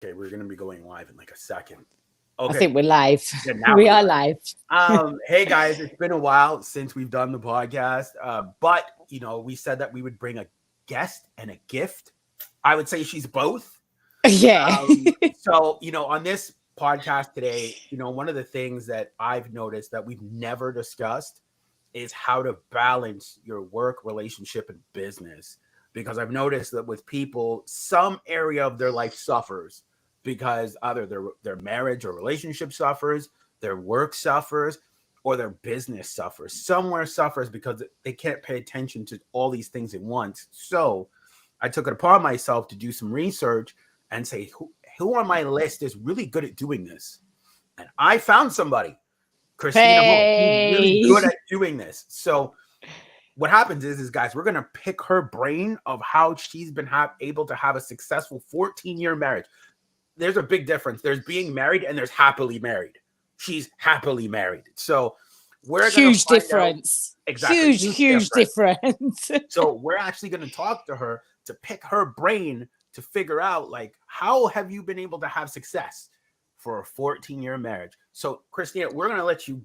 Okay, we're gonna be going live in like a second. I Okay, think we're live. yeah, now We we're are live. live. Hey guys, it's been a while since we've done the podcast, but we said that we would bring a guest and a gift. I would say she's both. Yeah. So on this podcast today, one of the things that I've noticed that we've never discussed is how to balance your work, relationship, and business. Because I've noticed that with people, some area of their life suffers because either their marriage or relationship suffers, their work suffers, or their business suffers. Somewhere suffers because they can't pay attention to all these things at once. So I took it upon myself to do some research and say, who on my list is really good at doing this? And I found somebody, Christina Hall. She's really Hey. good at doing this. So what happens is guys, we're going to pick her brain of how she's been able to have a successful 14-year marriage. There's a big difference. There's being married and there's happily married. She's happily married. So we're going to find difference. Out exactly. Huge difference. So we're actually going to talk to her to pick her brain to figure out, like, how have you been able to have success for a 14-year marriage? So Christina, we're going to let you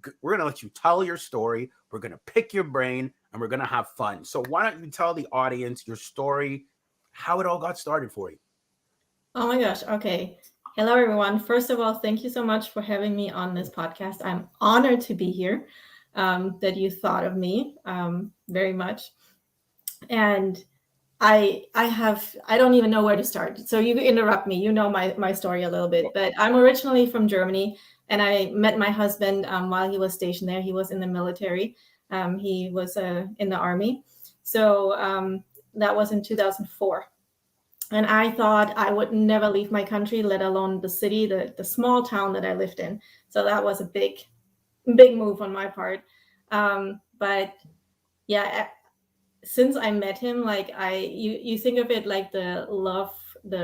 tell your story. We're going to pick your brain and we're going to have fun. So why don't you tell the audience your story, how it all got started for you? Oh my gosh. Okay. Hello, everyone. First of all, thank you so much for having me on this podcast. I'm honored to be here, that you thought of me very much. And I don't even know where to start. So you interrupt me. You know my story a little bit, but I'm originally from Germany and I met my husband while he was stationed there. He was in the military. He was in the army. So that was in 2004. And I thought I would never leave my country, let alone the city, the small town that I lived in. So that was a big move on my part. But yeah, since I met him, like you think of it like the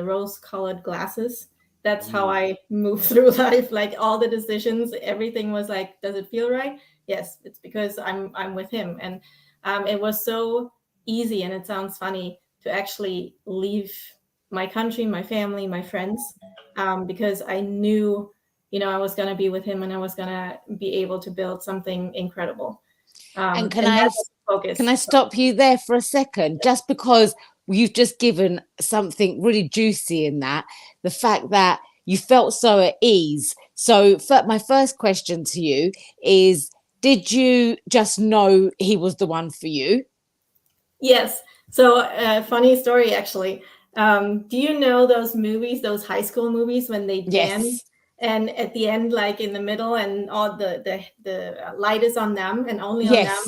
rose-colored glasses. That's how I move through life. Like all the decisions, everything was like, does it feel right? Yes, it's because I'm with him. And it was so easy, and it sounds funny, to actually leave my country, my family, my friends, because I knew, I was going to be with him and I was going to be able to build something incredible. And can I stop you there for a second? Just because you've just given something really juicy in that, the fact that you felt so at ease. So my first question to you is, did you just know he was the one for you? Yes. So funny story, actually. Do you know those movies, those high school movies when they dance? Yes. And at the end, like in the middle, and all the light is on them and only on them.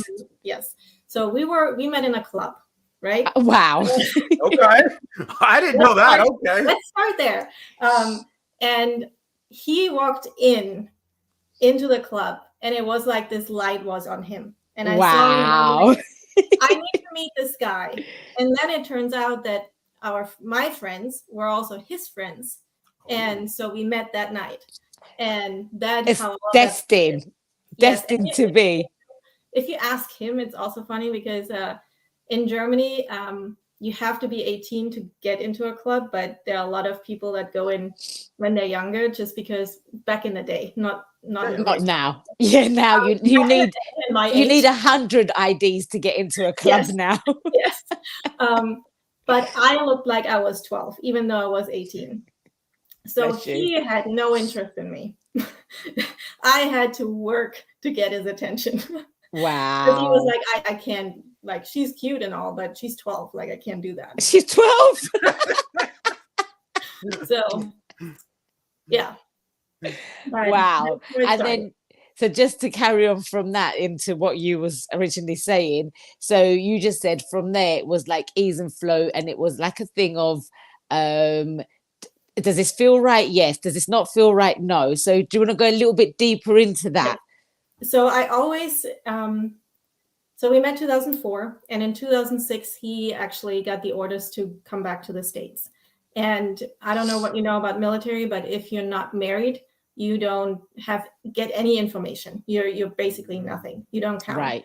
Yes. So we met in a club, right? Wow. Okay. I didn't know that. Okay. Let's start there. And he walked into the club, and it was like this light was on him. And I saw him. I need to meet this guy. And then it turns out that my friends were also his friends. And so we met that night. And that's how destined to be. If you ask him, it's also funny because in Germany, you have to be 18 to get into a club, but there are a lot of people that go in when they're younger, just because back in the day, not now. Yeah, now you need 100 IDs to get into a club now. Yes. But I looked like I was 12, even though I was 18. So he had no interest in me. I had to work to get his attention. Wow. Because he was like, I can't, like, she's cute and all, but she's 12. Like, I can't do that. She's 12. So, yeah. Wow. And then, so just to carry on from that into what you was originally saying. So you just said from there, it was like ease and flow. And it was like a thing of, does this feel right? Yes. Does this not feel right? No. So do you want to go a little bit deeper into that? So I always, so we met 2004, and in 2006, he actually got the orders to come back to the States. And I don't know what you know about military, but if you're not married, you don't get any information. You're basically nothing. You don't count. Right.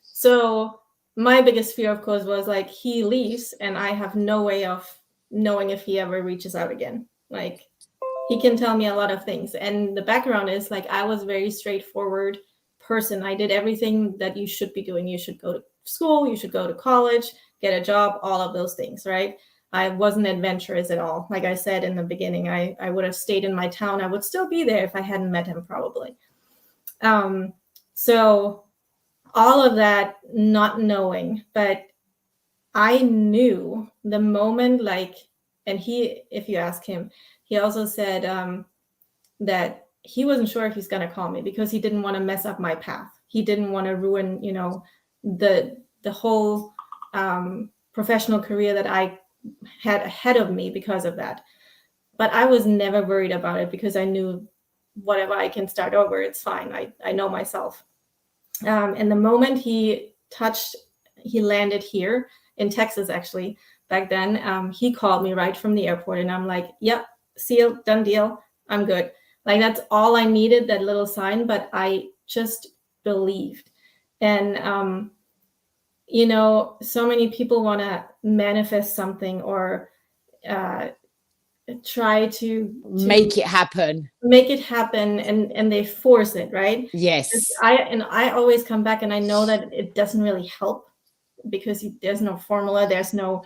So my biggest fear, of course, was like he leaves and I have no way of knowing if he ever reaches out again. Like, he can tell me a lot of things. And the background is like, I was a very straightforward person. I did everything that you should be doing. You should go to school, you should go to college, get a job, all of those things, right? I wasn't adventurous at all. Like I said in the beginning, I would have stayed in my town. I would still be there if I hadn't met him, probably. So all of that, not knowing, but I knew the moment, like, and he, if you ask him, he also said that he wasn't sure if he's going to call me because he didn't want to mess up my path. He didn't want to ruin, you know, the whole professional career that I had ahead of me because of that. But I was never worried about it because I knew whatever, I can start over. It's fine. I know myself. And the moment he landed here in Texas, actually, back then, he called me right from the airport and I'm like, yep, seal, done deal. I'm good. Like, that's all I needed, that little sign, but I just believed. And, you know, so many people want to manifest something or try to make it happen, and they force it, right? Yes. I always come back and I know that it doesn't really help because there's no formula, there's no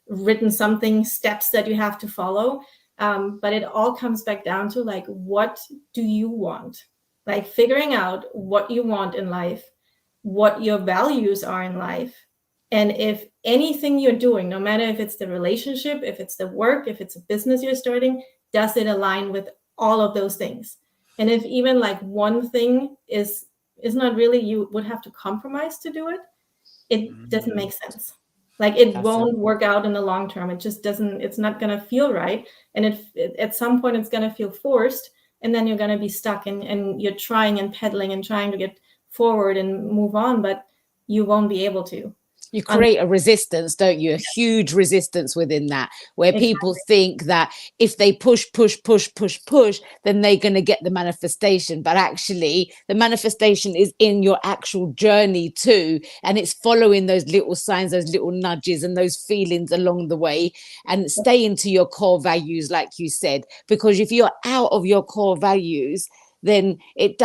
written steps that you have to follow. But it all comes back down to, like, what do you want? Like, figuring out what you want in life, what your values are in life. And if anything you're doing, no matter if it's the relationship, if it's the work, if it's a business you're starting, does it align with all of those things? And if even like one thing is not really, you would have to compromise to do it, it doesn't make sense. Like, it won't work out in the long term. It just doesn't, it's not going to feel right. And at some point it's going to feel forced, and then you're going to be stuck and you're trying and pedaling and trying to get forward and move on, but you won't be able to. You create a resistance, don't you? A huge resistance within that, where people think that if they push, then they're going to get the manifestation. But actually, the manifestation is in your actual journey too. And it's following those little signs, those little nudges and those feelings along the way, and staying to your core values, like you said. Because if you're out of your core values, then it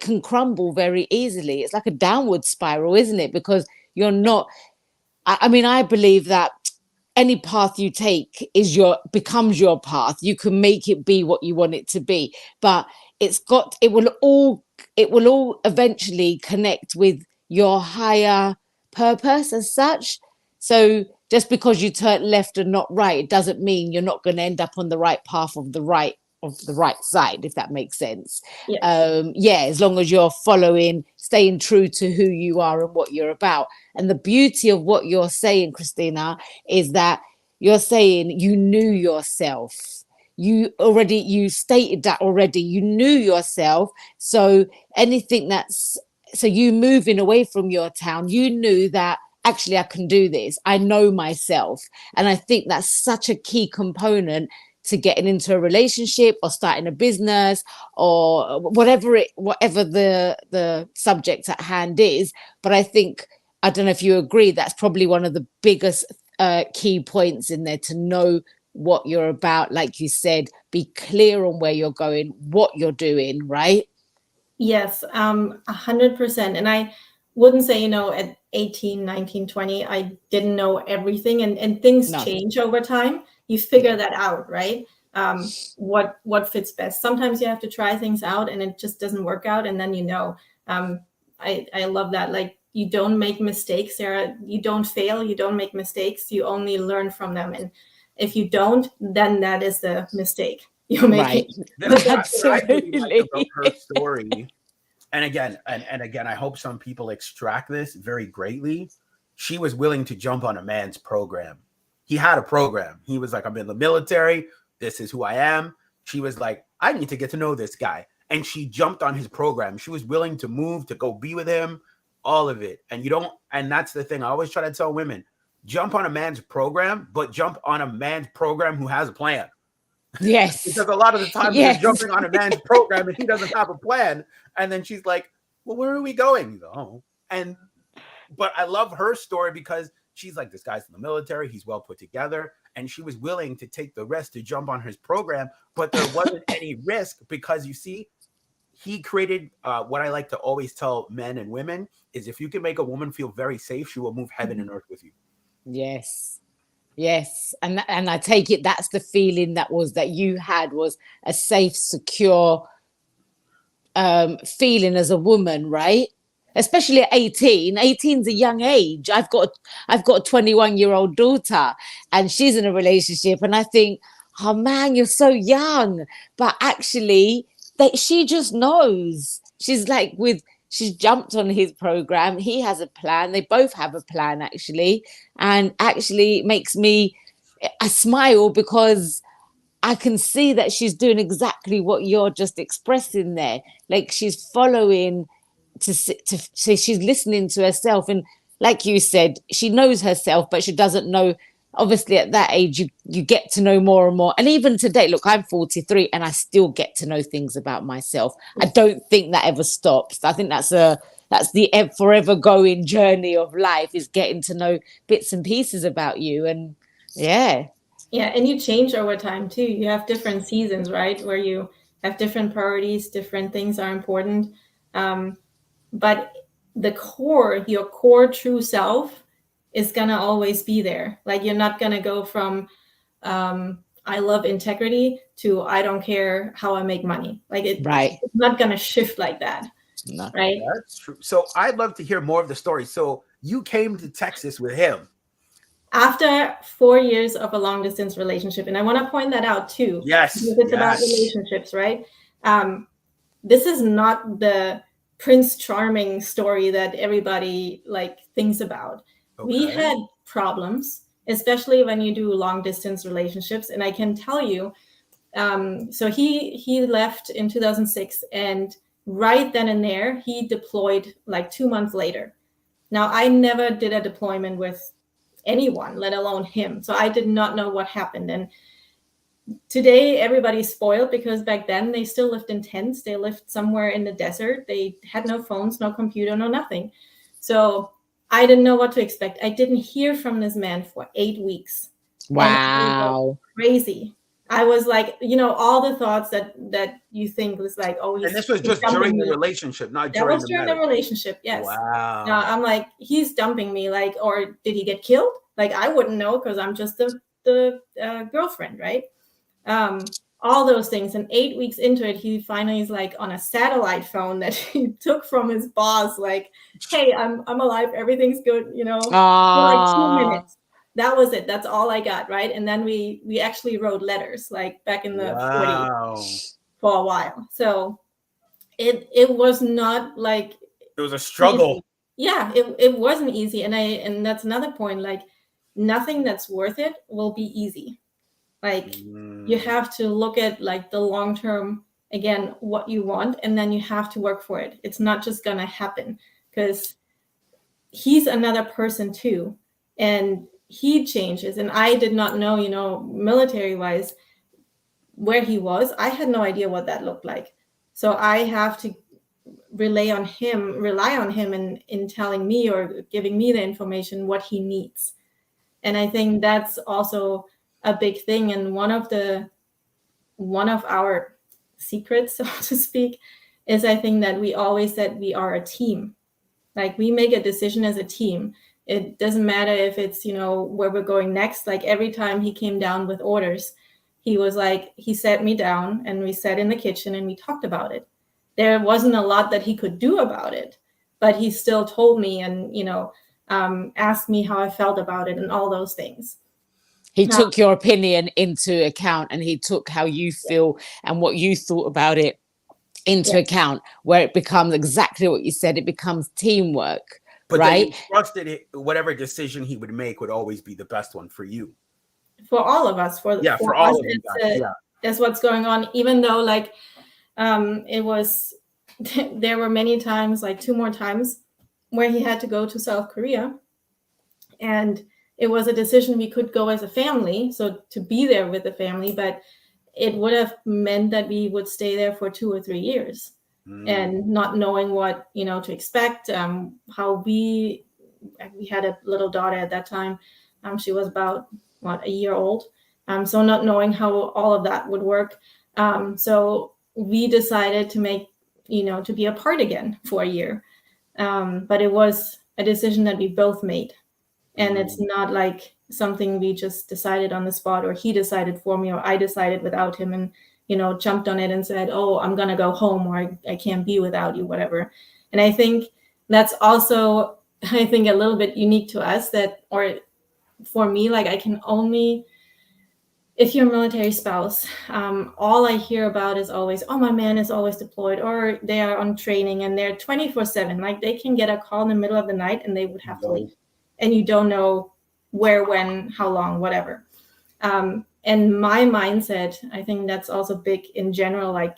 can crumble very easily. It's like a downward spiral, isn't it? Because you're not, I mean, I believe that any path you take becomes your path. You can make it be what you want it to be, but it will all eventually connect with your higher purpose as such. So just because you turn left and not right, it doesn't mean you're not going to end up on the right path of the right side, if that makes sense. Yes. As long as you're staying true to who you are and what you're about. And the beauty of what you're saying, Christina, is that you're saying you knew yourself. You stated that already. You knew yourself. So you moving away from your town, you knew that actually I can do this. I know myself. And I think that's such a key component to getting into a relationship or starting a business or whatever the subject at hand is. But I think, I don't know if you agree, that's probably one of the biggest key points in there, to know what you're about. Like you said, be clear on where you're going, what you're doing, right? Yes, 100%. And I wouldn't say, at 18, 19, 20, I didn't know everything, and things change over time. You figure that out, right? What fits best. Sometimes you have to try things out and it just doesn't work out. And then, I love that. Like, you don't make mistakes, Sarah. You don't fail. You don't make mistakes. You only learn from them. And if you don't, then that is the mistake you're making. Right. Absolutely. I about her story. And again, I hope some people extract this very greatly. She was willing to jump on a man's program. He had a program. He was like, I'm in the military. This is who I am. She was like, I need to get to know this guy. And she jumped on his program. She was willing to move, to go be with him, all of it. And that's the thing. I always try to tell women, jump on a man's program, but jump on a man's program who has a plan. Yes. Because a lot of the time you're jumping on a man's program and he doesn't have a plan. And then she's like, well, where are we going? You go, but I love her story because she's like, this guy's in the military. He's well put together. and she was willing to take the risk to jump on his program, but there wasn't any risk because you see, he created what I like to always tell men and women is if you can make a woman feel very safe, she will move heaven and earth with you. Yes. And I take it that's the feeling that you had was a safe, secure feeling as a woman, right? Especially at 18. 18 is a young age. I've got a 21-year-old daughter and she's in a relationship, and I think, oh man, you're so young. But actually, she just knows. She's jumped on his program. He has a plan. They both have a plan, actually. And actually, it makes I smile because I can see that she's doing exactly what you're just expressing there. Like she's following to say she's listening to herself. And like you said, she knows herself, but she doesn't know. Obviously, at that age, you get to know more and more. And even today, look, I'm 43 and I still get to know things about myself. I don't think that ever stops. I think that's the forever going journey of life, is getting to know bits and pieces about you. And yeah, and you change over time too. You have different seasons, right, where you have different priorities, different things are important. But your core true self is gonna always be there. Like you're not gonna go from I love integrity to I don't care how I make money. Like it's not gonna shift like that. No. Right? That's true. So I'd love to hear more of the story. So you came to Texas with him after 4 years of a long distance relationship, and I want to point that out too. Yes, because it's about relationships, right? This is not the Prince Charming story that everybody thinks about. Okay. We had problems, especially when you do long distance relationships, and I can tell you. So he left in 2006, and right then and there he deployed 2 months later. Now I never did a deployment with anyone, let alone him. So I did not know what happened. And today everybody's spoiled because back then they still lived in tents. They lived somewhere in the desert. They had no phones, no computer, no nothing. So I didn't know what to expect. I didn't hear from this man for 8 weeks. Wow. Crazy. I was all the thoughts that you think was and this was just during the relationship, not during the marriage. That was during the relationship, yes. Wow. I'm like, he's dumping me, or did he get killed? I wouldn't know because I'm just the girlfriend, right? All those things. And 8 weeks into it, he finally is on a satellite phone that he took from his boss, hey, I'm alive, everything's good, for 2 minutes. That was it. That's all I got, right? And then we actually wrote letters back in the 40s for a while. So it was not it was a struggle. Easy. Yeah, it wasn't easy. And that's another point. Nothing that's worth it will be easy. You have to look at the long term, again, what you want, and then you have to work for it. It's not just gonna happen because he's another person too. And he changes, and I did not know, military-wise, where he was. I had no idea what that looked like. So I have to rely on him in telling me or giving me the information what he needs. And I think that's also a big thing. And one of our secrets, so to speak, is I think that we always said we are a team. We make a decision as a team. It doesn't matter if it's, where we're going next. Every time he came down with orders, he was he sat me down and we sat in the kitchen and we talked about it. There wasn't a lot that he could do about it, but he still told me and, asked me how I felt about it and all those things. He took your opinion into account, and he took how you feel and what you thought about it into account, where it becomes exactly what you said. It becomes teamwork. But right? Then you trusted it, whatever decision he would make would always be the best one for you. For all of us. For all us, of you guys. That's what's going on. Even though it was, there were many times, 2 more times, where he had to go to South Korea. And it was a decision we could go as a family, so to be there with the family, but it would have meant that we would stay there for 2 or 3 years. And not knowing what to expect. How we had a little daughter at that time. She was about a year old. So not knowing how all of that would work. So we decided to to be apart again for a year. But it was a decision that we both made. And it's not like something we just decided on the spot, or he decided for me, or I decided without him and, jumped on it and said, oh, I'm going to go home, or I can't be without you, whatever. And I think that's also, a little bit unique to us, or for me, like I can only, if you're a military spouse, all I hear about is always, oh, my man is always deployed, or they are on training and they're 24/7. Like they can get a call in the middle of the night and they would have to leave. And you don't know where, when, how long, whatever. And my mindset, I think that's also big in general, like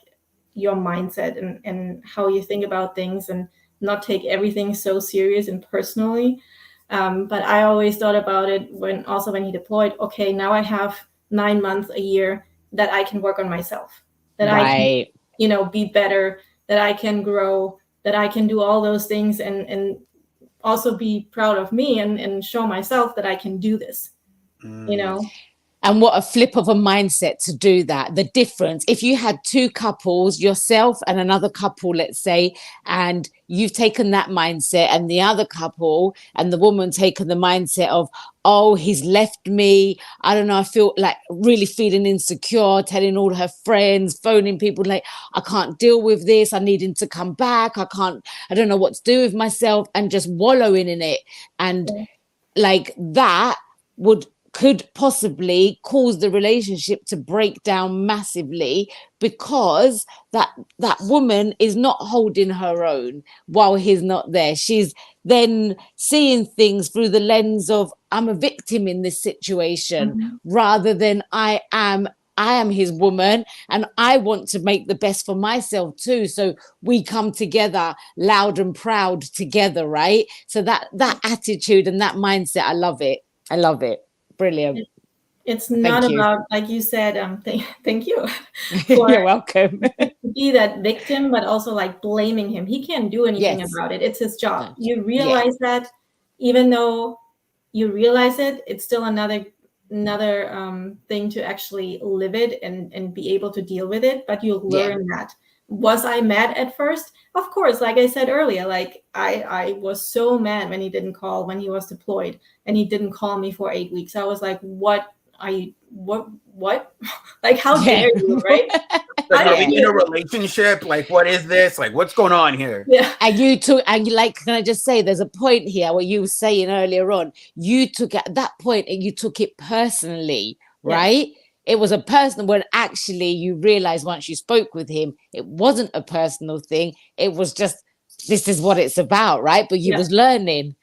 your mindset and how you think about things, and not take everything so serious and personally. But I always thought about it when he deployed, okay, now I have 9 months, a year that I can work on myself, that I can, be better, that I can grow, that I can do all those things and also be proud of me and show myself that I can do this, And what a flip of a mindset to do that. The difference, if you had two couples, yourself and another couple, let's say, and you've taken that mindset, and the other couple and the woman taken the mindset of, oh, he's left me. I don't know. I feel like really feeling insecure, telling all her friends, phoning people like, I can't deal with this. I need him to come back. I don't know what to do with myself, and just wallowing in it. And like that could possibly cause the relationship to break down massively, because that woman is not holding her own while he's not there. She's then seeing things through the lens of, I'm a victim in this situation, rather than I am his woman and I want to make the best for myself too. So we come together loud and proud together, right? So that attitude and that mindset, I love it. Brilliant. It's not about, like you said, thank you. You're welcome. Be that victim, but also like blaming him. He can't do anything about it. It's his job. You realize that, even though you realize it, it's still another thing to actually live it and be able to deal with it. But you learn that. Was I mad at first? Of course, like I said earlier, like I was so mad when he didn't call, when he was deployed, and he didn't call me for 8 weeks. I was like, what? Like, how dare you, right? Like, are we in a relationship? Like, what is this? Like, what's going on here? Yeah. And you like, can I just say, there's a point here where you were saying earlier on, you took at that point and you took it personally, right? It was a personal, when actually you realize once you spoke with him, it wasn't a personal thing. It was just, this is what it's about, right? But you was learning.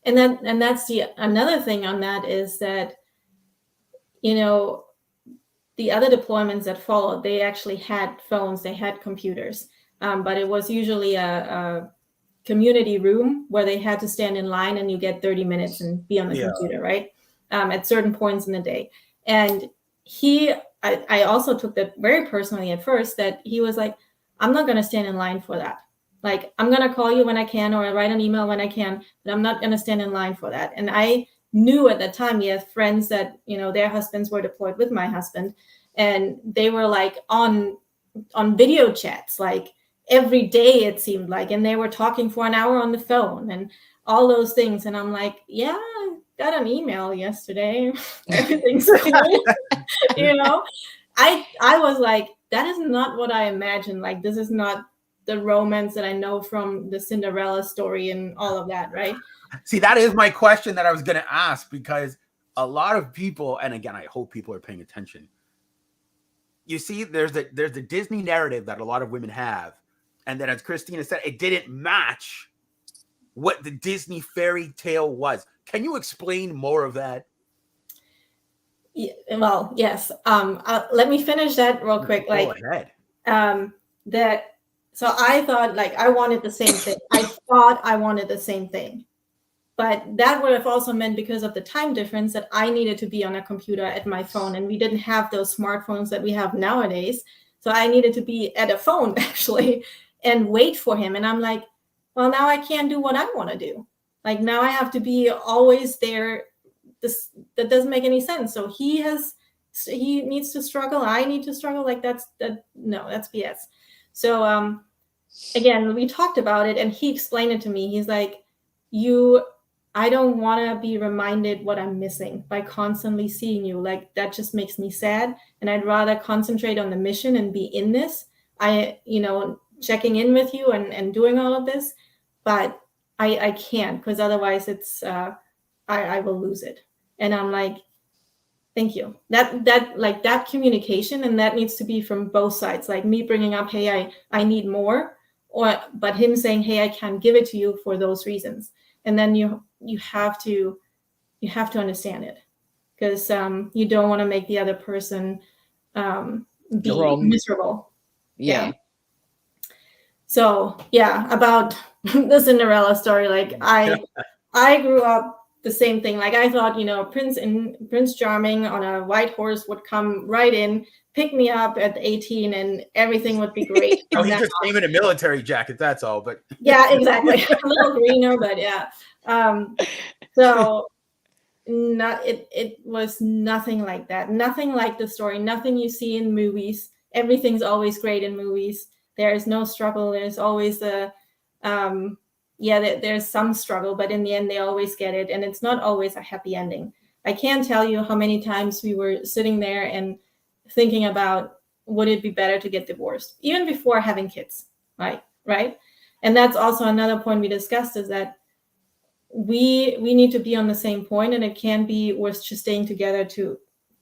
And that's another thing on that is that, the other deployments that followed, they actually had phones, they had computers, but it was usually a community room where they had to stand in line and you get 30 minutes and be on the computer, right? At certain points in the day. And I also took that very personally at first, that he was like, I'm not going to stand in line for that. Like, I'm going to call you when I can, or I write an email when I can, but I'm not going to stand in line for that. And I knew at that time, he had friends that, their husbands were deployed with my husband, and they were like on video chats, like every day it seemed like, and they were talking for an hour on the phone and all those things. And I'm like, yeah, I got an email yesterday. Everything's cool. I was like, that is not what I imagined. Like, this is not the romance that I know from the Cinderella story and all of that, right? See, that is my question that I was going to ask, because a lot of people, and again, I hope people are paying attention. You see, there's the Disney narrative that a lot of women have. And then, as Christina said, it didn't match what the Disney fairy tale was. Can you explain more of that? Yeah, well, yes. Let me finish that real quick. Go ahead. So I thought, like, I wanted the same thing. I thought I wanted the same thing. But that would have also meant, because of the time difference, that I needed to be on a computer at my phone, and we didn't have those smartphones that we have nowadays. So I needed to be at a phone actually and wait for him. And I'm like, well, now I can't do what I want to do. Like, now I have to be always there that doesn't make any sense. So he needs to struggle, I need to struggle. Like that's BS. So again, we talked about it and he explained it to me. He's like, I don't want to be reminded what I'm missing by constantly seeing you. Like that just makes me sad. And I'd rather concentrate on the mission and be in this. Checking in with you and doing all of this, but I can't, because otherwise it's I will lose it. And I'm like, thank you. That communication, and that needs to be from both sides. Like me bringing up, hey, I need more, but him saying, hey, I can't give it to you for those reasons. And then you have to understand it, because you don't want to make the other person be miserable. Yeah. So yeah, about the Cinderella story, like I grew up the same thing. Like I thought, Prince Charming on a white horse would come right in, pick me up at 18, and everything would be great. Oh, he just came in a military jacket, that's all. But yeah, exactly. A little greener, but yeah. So it was nothing like that. Nothing like the story. Nothing you see in movies. Everything's always great in movies. There's no struggle. There's always there's some struggle, but in the end, they always get it. And it's not always a happy ending. I can't tell you how many times we were sitting there and thinking about, would it be better to get divorced, even before having kids, right? And that's also another point we discussed, is that we need to be on the same point, and it can't be we're just staying together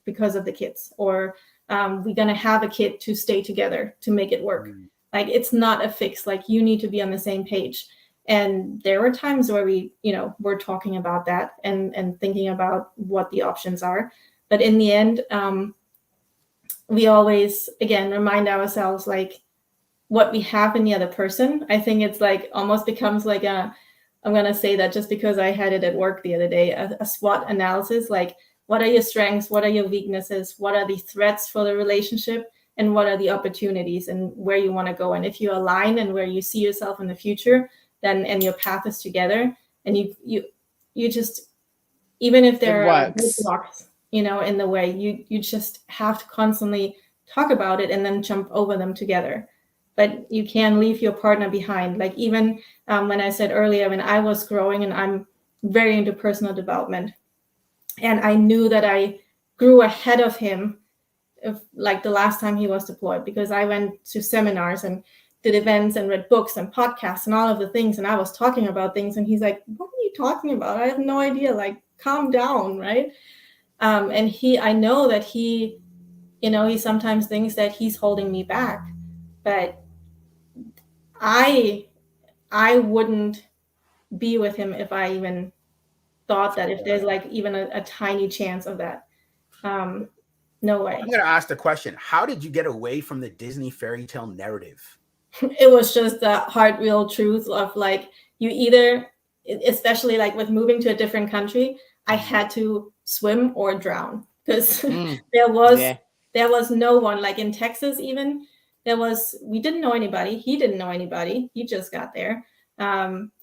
because of the kids, or we're going to have a kid to stay together to make it work. Like it's not a fix. Like you need to be on the same page. And there were times where we, we're talking about that and thinking about what the options are. But in the end, we always, again, remind ourselves like what we have in the other person. I think it's like almost becomes like I'm going to say that just because I had it at work the other day, a SWOT analysis, like what are your strengths? What are your weaknesses? What are the threats for the relationship? And what are the opportunities and where you want to go? And if you align and where you see yourself in the future, then, and your path is together, and you just, even if there are blocks, in the way, you just have to constantly talk about it and then jump over them together. But you can't leave your partner behind. Like even when I said earlier, when I was growing, and I'm very into personal development, and I knew that I grew ahead of him, like the last time he was deployed, because I went to seminars and did events and read books and podcasts and all of the things. And I was talking about things, and he's like, what are you talking about? I have no idea. Like, calm down. Right. And I know that he sometimes thinks that he's holding me back, but I wouldn't be with him if I even thought that, if there's like even a tiny chance of that. No way. I'm going to ask the question, how did you get away from the Disney fairy tale narrative? It was just the hard, real truth of like, you either, especially like with moving to a different country, I had to swim or drown, because there was no one. Like in Texas, even we didn't know anybody. He didn't know anybody. He just got there.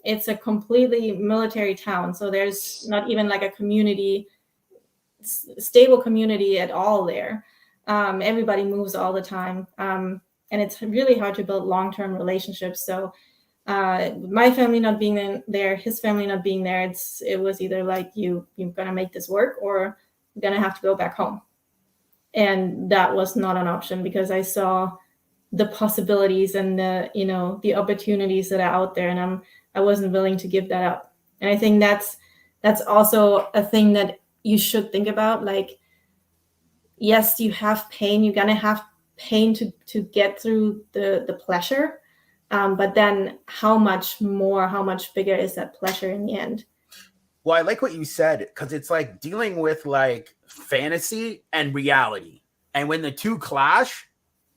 It's a completely military town. So there's not even like a stable community at all there. Everybody moves all the time. And it's really hard to build long-term relationships. So my family not being there, his family not being there, it was either like you're going to make this work, or you're going to have to go back home. And that was not an option, because I saw the possibilities and the opportunities that are out there, and I wasn't willing to give that up. And I think that's also a thing that you should think about. Like, yes, you have pain. You're going to have pain to get through the pleasure. But then how much bigger is that pleasure in the end? Well, I like what you said, because it's like dealing with like fantasy and reality. And when the two clash,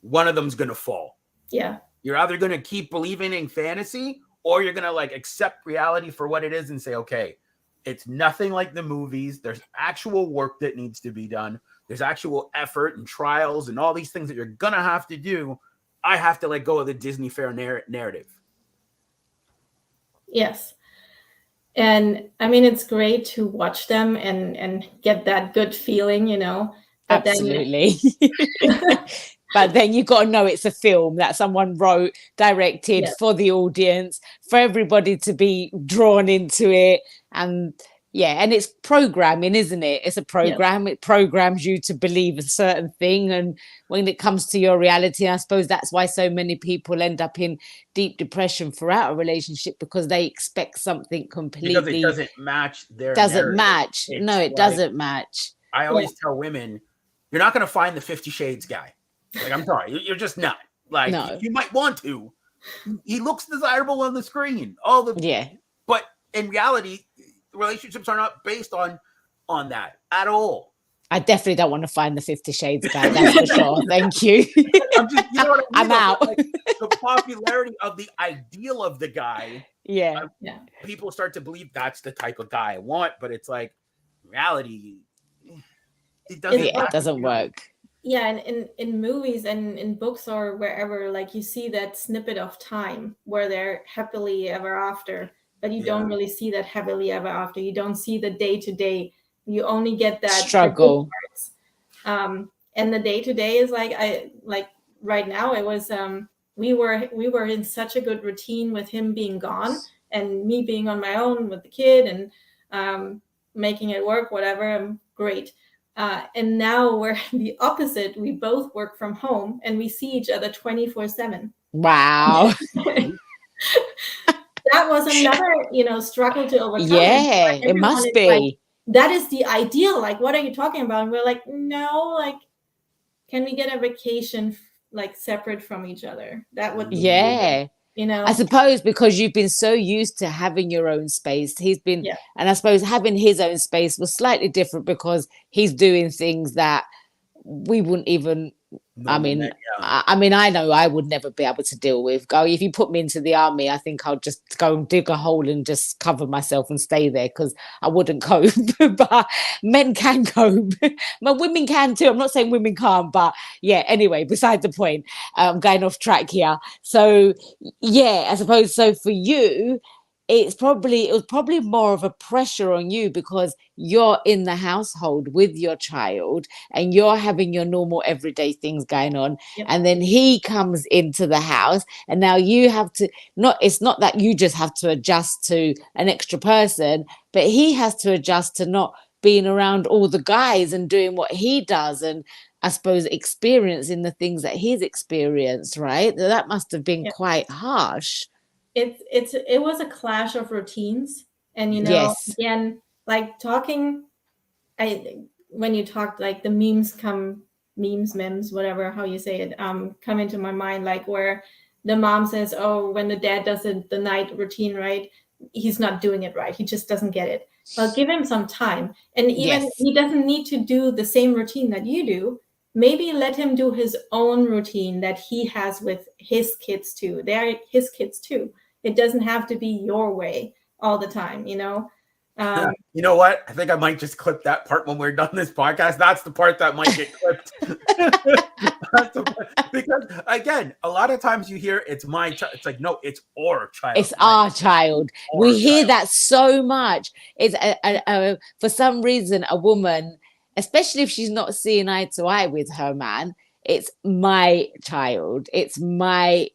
one of them's going to fall. Yeah. You're either going to keep believing in fantasy, or you're going to like accept reality for what it is and say, okay, it's nothing like the movies. There's actual work that needs to be done. There's actual effort and trials and all these things that you're going to have to do. I have to let go of the Disney fair narrative. Yes. And I mean, it's great to watch them and get that good feeling, but Absolutely. But then you got to know it's a film that someone wrote, directed for the audience, for everybody to be drawn into it. And and it's programming, isn't it? It's a program. It programs you to believe a certain thing. And when it comes to your reality, I suppose that's why so many people end up in deep depression throughout a relationship, because they expect something completely. Because it doesn't match their Doesn't narrative. match. No, it doesn't match. I always tell women, you're not going to find the 50 Shades guy. Like, I'm sorry, you're just not. Like, you might want to. He looks desirable on the screen. But in reality, relationships are not based on that at all. I definitely don't want to find the 50 Shades guy. That's for sure. Thank you. I'm just, you know what I mean? I'm out. Like, the popularity of the ideal of the guy. People start to believe that's the type of guy I want, but it's like, reality, it doesn't work. Yeah, and in movies and in books or wherever, like, you see that snippet of time where they're happily ever after, but you don't really see that happily ever after. You don't see the day to day. You only get that struggle. And the day to day is like right now. It was we were in such a good routine with him being gone and me being on my own with the kid and making it work. Whatever, great. And now we're the opposite. We both work from home and we see each other 24/7. Wow. That was another, struggle to overcome. Yeah, it must be. Like, that is the ideal. Like, what are you talking about? And we're like, no, like, can we get a vacation like separate from each other? That would be cool. I suppose because you've been so used to having your own space. He's been, and I suppose having his own space was slightly different because he's doing things that we wouldn't even. I mean, I know I would never be able to deal with. If you put me into the army, I think I'll just go and dig a hole and just cover myself and stay there because I wouldn't cope. But men can cope. But women can too. I'm not saying women can't, but anyway, beside the point. I'm going off track here. So I suppose so for you, it was probably more of a pressure on you because you're in the household with your child and you're having your normal everyday things going on. And then he comes into the house and now you have to, it's not that you just have to adjust to an extra person, but he has to adjust to not being around all the guys and doing what he does. And I suppose experiencing the things that he's experienced, right? That must have been quite harsh. It was a clash of routines, and again, like talking, when you talked, like the memes, whatever how you say it, come into my mind, like where the mom says, oh, when the dad does the night routine right, he's not doing it right, he just doesn't get it. Well, give him some time, and even he doesn't need to do the same routine that you do. Maybe let him do his own routine that he has with his kids too. They're his kids too. It doesn't have to be your way all the time, you know what? I think I might just clip that part when we're done this podcast. That's the part that might get clipped. Because again, a lot of times you hear it's my child. It's like, no, it's our child. It's our child. We hear that so much. It's for some reason, a woman, especially if she's not seeing eye to eye with her man, it's my child. It's my,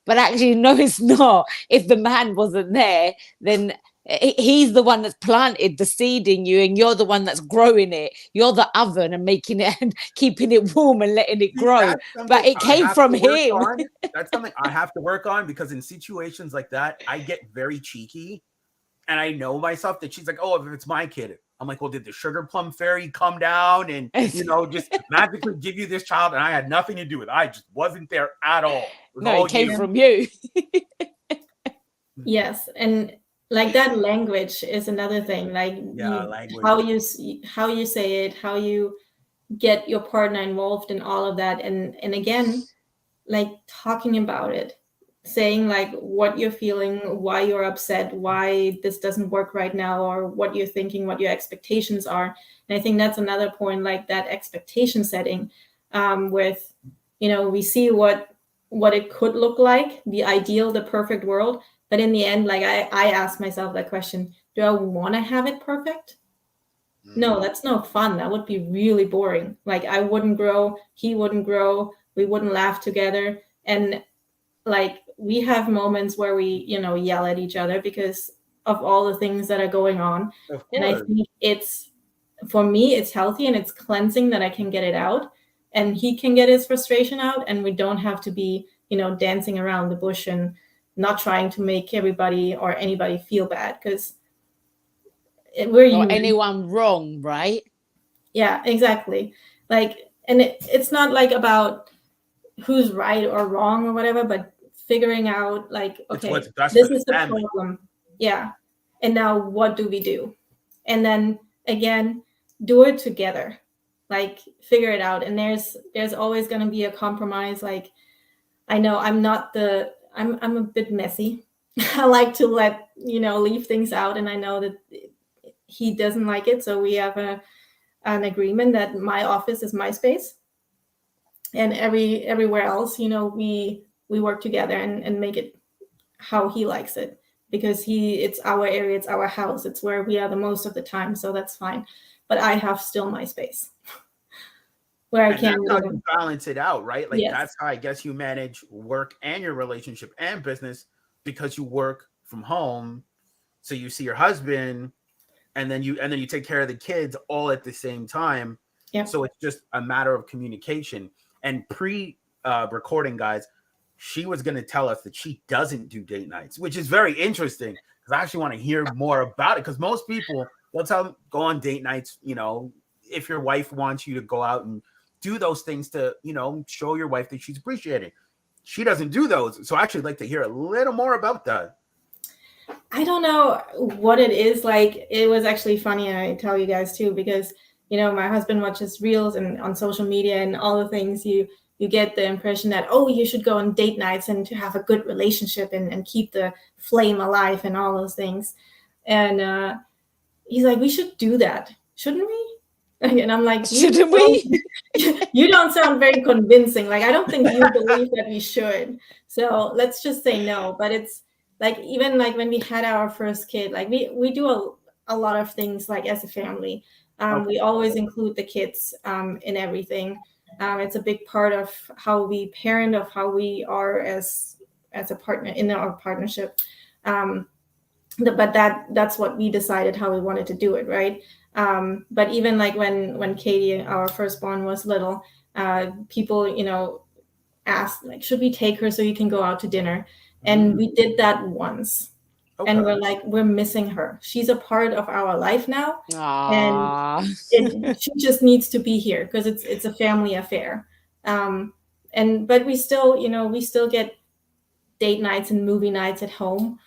but actually, no, it's not. If the man wasn't there, then he's the one that's planted the seed in you and you're the one that's growing it. You're the oven and making it and keeping it warm and letting it grow. But it came from him. That's something I have to work on, because in situations like that, I get very cheeky and I know myself that she's like, oh, if it's my kid. I'm like, well, did the sugar plum fairy come down and, just magically give you this child? And I had nothing to do with it. I just wasn't there at all. It came from you. Yes. And like that language is another thing. Like language. how you say it, how you get your partner involved in all of that. And again, like talking about it, saying like what you're feeling, why you're upset, why this doesn't work right now, or what you're thinking, what your expectations are. And I think that's another point, like that expectation setting, with, we see what it could look like, the ideal, the perfect world. But in the end, like I ask myself that question, do I want to have it perfect? No, that's no fun. That would be really boring. Like I wouldn't grow, he wouldn't grow, we wouldn't laugh together. And like we have moments where we, you know, yell at each other because of all the things that are going on. And I think it's, for me, it's healthy and it's cleansing that I can get it out and he can get his frustration out and we don't have to be, you know, dancing around the bush and not trying to make everybody or anybody feel bad because we're or anyone wrong, right? Yeah, exactly. Like, and it's not like about who's right or wrong or whatever, but figuring out like, okay, this is the problem. Yeah. And now what do we do? And then again, do it together. Like figure it out. And there's always going to be a compromise. Like I know I'm a bit messy. I like to leave things out. And I know that he doesn't like it. So we have an agreement that my office is my space. And everywhere else, you know, we work together and make it how he likes it because it's our area, it's our house, it's where we are the most of the time. So that's fine. But I have still my space where I can balance it out, right? Like that's how I guess you manage work and your relationship and business because you work from home. So you see your husband and then you take care of the kids all at the same time. Yeah. So it's just a matter of communication. And recording, guys, she was going to tell us that she doesn't do date nights, which is very interesting because I actually want to hear more about it. Because most people, they'll tell them, go on date nights, you know, if your wife wants you to go out and do those things to, you know, show your wife that she's appreciating. She doesn't do those. So I actually like to hear a little more about that. I don't know what it is. Like, it was actually funny. I tell you guys too, because you know, my husband watches reels and on social media and all the things you get the impression that, oh, you should go on date nights and to have a good relationship and keep the flame alive and all those things. And he's like, we should do that. Shouldn't we? And I'm like, shouldn't we? You don't sound very convincing. Like, I don't think you believe that we should. So let's just say no. But it's like, even like when we had our first kid, like we do a lot of things like as a family. We always include the kids in everything. It's a big part of how we parent, of how we are as a partner in our partnership. But that's what we decided how we wanted to do it, right? But even like when Katie, our firstborn, was little, people, you know, asked like, should we take her so you can go out to dinner? And we did that once. Okay. And we're like, we're missing her. She's a part of our life now. Aww. And she just needs to be here because it's a family affair. But we still, you know, get date nights and movie nights at home.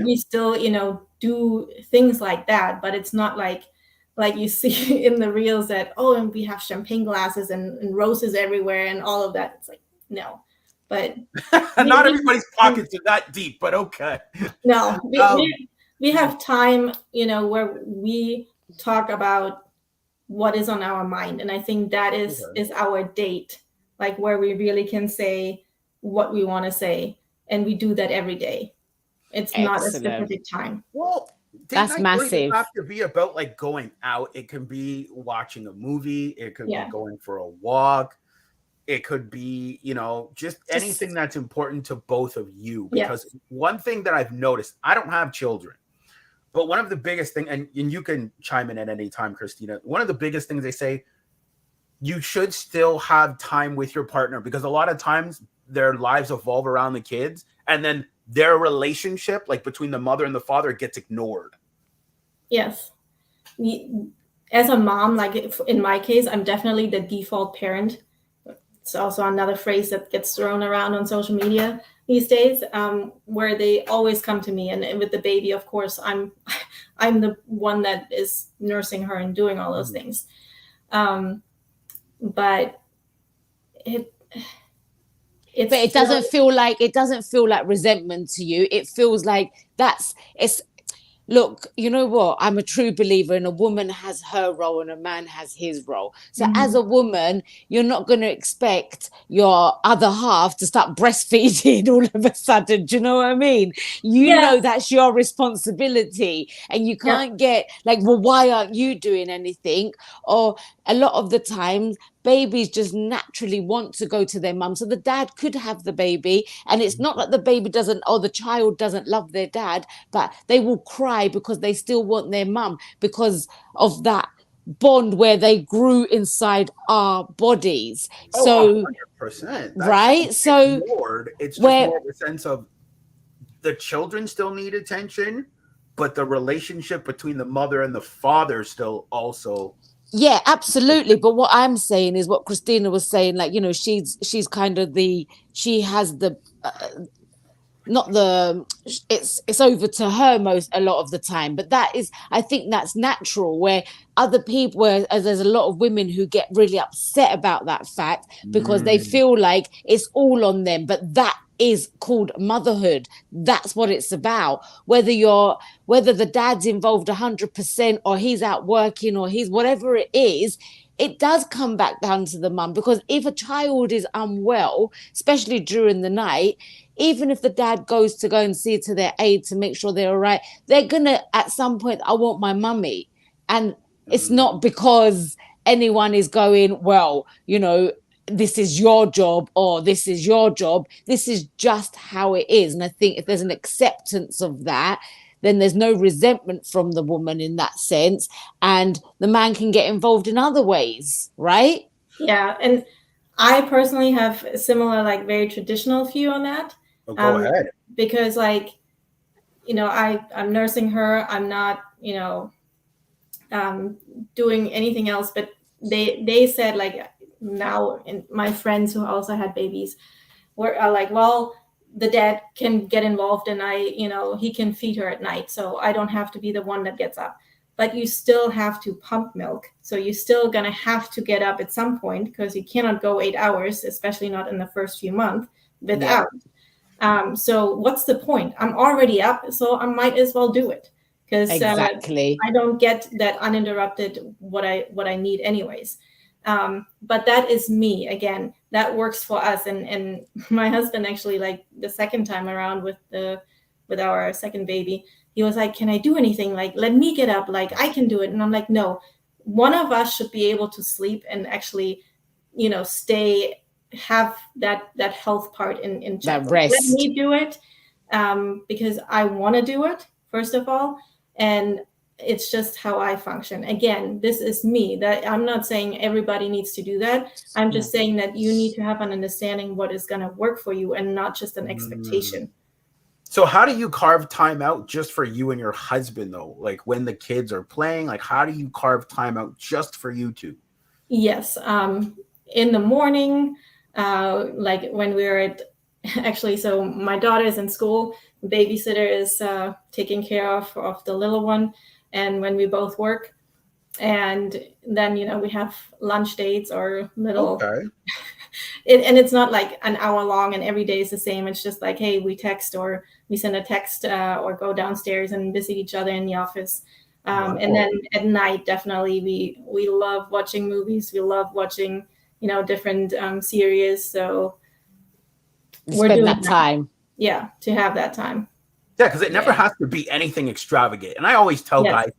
We still, you know, do things like that, but it's not like you see in the reels that, oh, and we have champagne glasses and roses everywhere and all of that. It's like, no. But not everybody's pockets are that deep, but okay. No, we have time, you know, where we talk about what is on our mind. And I think that is our date, like where we really can say what we want to say. And we do that every day. It's not a specific time. Well, that's massive. It doesn't have to be about like going out. It can be watching a movie. It could be going for a walk. It could be, you know, just anything that's important to both of you. Because one thing that I've noticed, I don't have children, but one of the biggest things, and you can chime in at any time, Christina, one of the biggest things they say, you should still have time with your partner because a lot of times their lives evolve around the kids and then their relationship, like between the mother and the father, gets ignored. Yes. As a mom, like in my case, I'm definitely the default parent. It's also another phrase that gets thrown around on social media these days, where they always come to me. And with the baby, of course, I'm the one that is nursing her and doing all those things. But it doesn't feel like resentment to you. It feels like look, you know what? I'm a true believer in a woman has her role and a man has his role. So as a woman, you're not going to expect your other half to start breastfeeding all of a sudden. Do you know what I mean? You know that's your responsibility, and you can't get like, well, why aren't you doing anything? Or a lot of the times babies just naturally want to go to their mum. So the dad could have the baby, and it's not that the baby doesn't, or the child doesn't love their dad, but they will cry because they still want their mum because of that bond where they grew inside our bodies. So 100%. right. So it's just more of a sense of the children still need attention, but the relationship between the mother and the father still also. Yeah, absolutely. But what I'm saying is what Christina was saying, like, you know, she's kind of she has the not the it's over to her a lot of the time, but that is, I think that's natural, where other people, where there's a lot of women who get really upset about that fact because they feel like it's all on them, but that is called motherhood. That's what it's about. Whether the dad's involved 100% or he's out working or he's whatever it is, it does come back down to the mum, because if a child is unwell, especially during the night, even if the dad goes to go and see to their aide to make sure they're all right, they're gonna at some point, I want my mummy. And it's not because anyone is going, well, you know, this is your job or this is your job. This is just how it is. And I think if there's an acceptance of that, then there's no resentment from the woman in that sense. And the man can get involved in other ways, right? Yeah. And I personally have a similar, like, very traditional view on that. Go ahead. Because, like, you know, I'm nursing her. I'm not, you know, doing anything else. But they said, like, now, and my friends who also had babies were like, well, the dad can get involved and he can feed her at night. So I don't have to be the one that gets up. But you still have to pump milk. So you're still going to have to get up at some point, because you cannot go 8 hours, especially not in the first few months, without. Yeah. So what's the point? I'm already up, so I might as well do it. Because exactly. I don't get that uninterrupted what I need anyways. But that is me. Again, that works for us. And my husband actually, like, the second time around with our second baby, he was like, can I do anything? Like, let me get up. Like, I can do it. And I'm like, no, one of us should be able to sleep and actually, you know, have that health part in check. That rest. Let me do it because I want to do it, first of all. And it's just how I function. Again, this is me. That I'm not saying everybody needs to do that. I'm just saying that you need to have an understanding what is going to work for you and not just an expectation. So how do you carve time out just for you and your husband, though? Like, when the kids are playing, like, how do you carve time out just for you two? Yes. In the morning, like when we're actually, so my daughter is in school, the babysitter is taking care of the little one. And when we both work, and then, you know, we have lunch dates or little, and it's not like an hour long and every day is the same. It's just like, hey, we text or we send a text or go downstairs and visit each other in the office. And then at night, definitely we love watching movies. We love watching, you know, different series. So we're doing that time. Yeah, to have that time. Yeah, because it never has to be anything extravagant. And I always tell guys,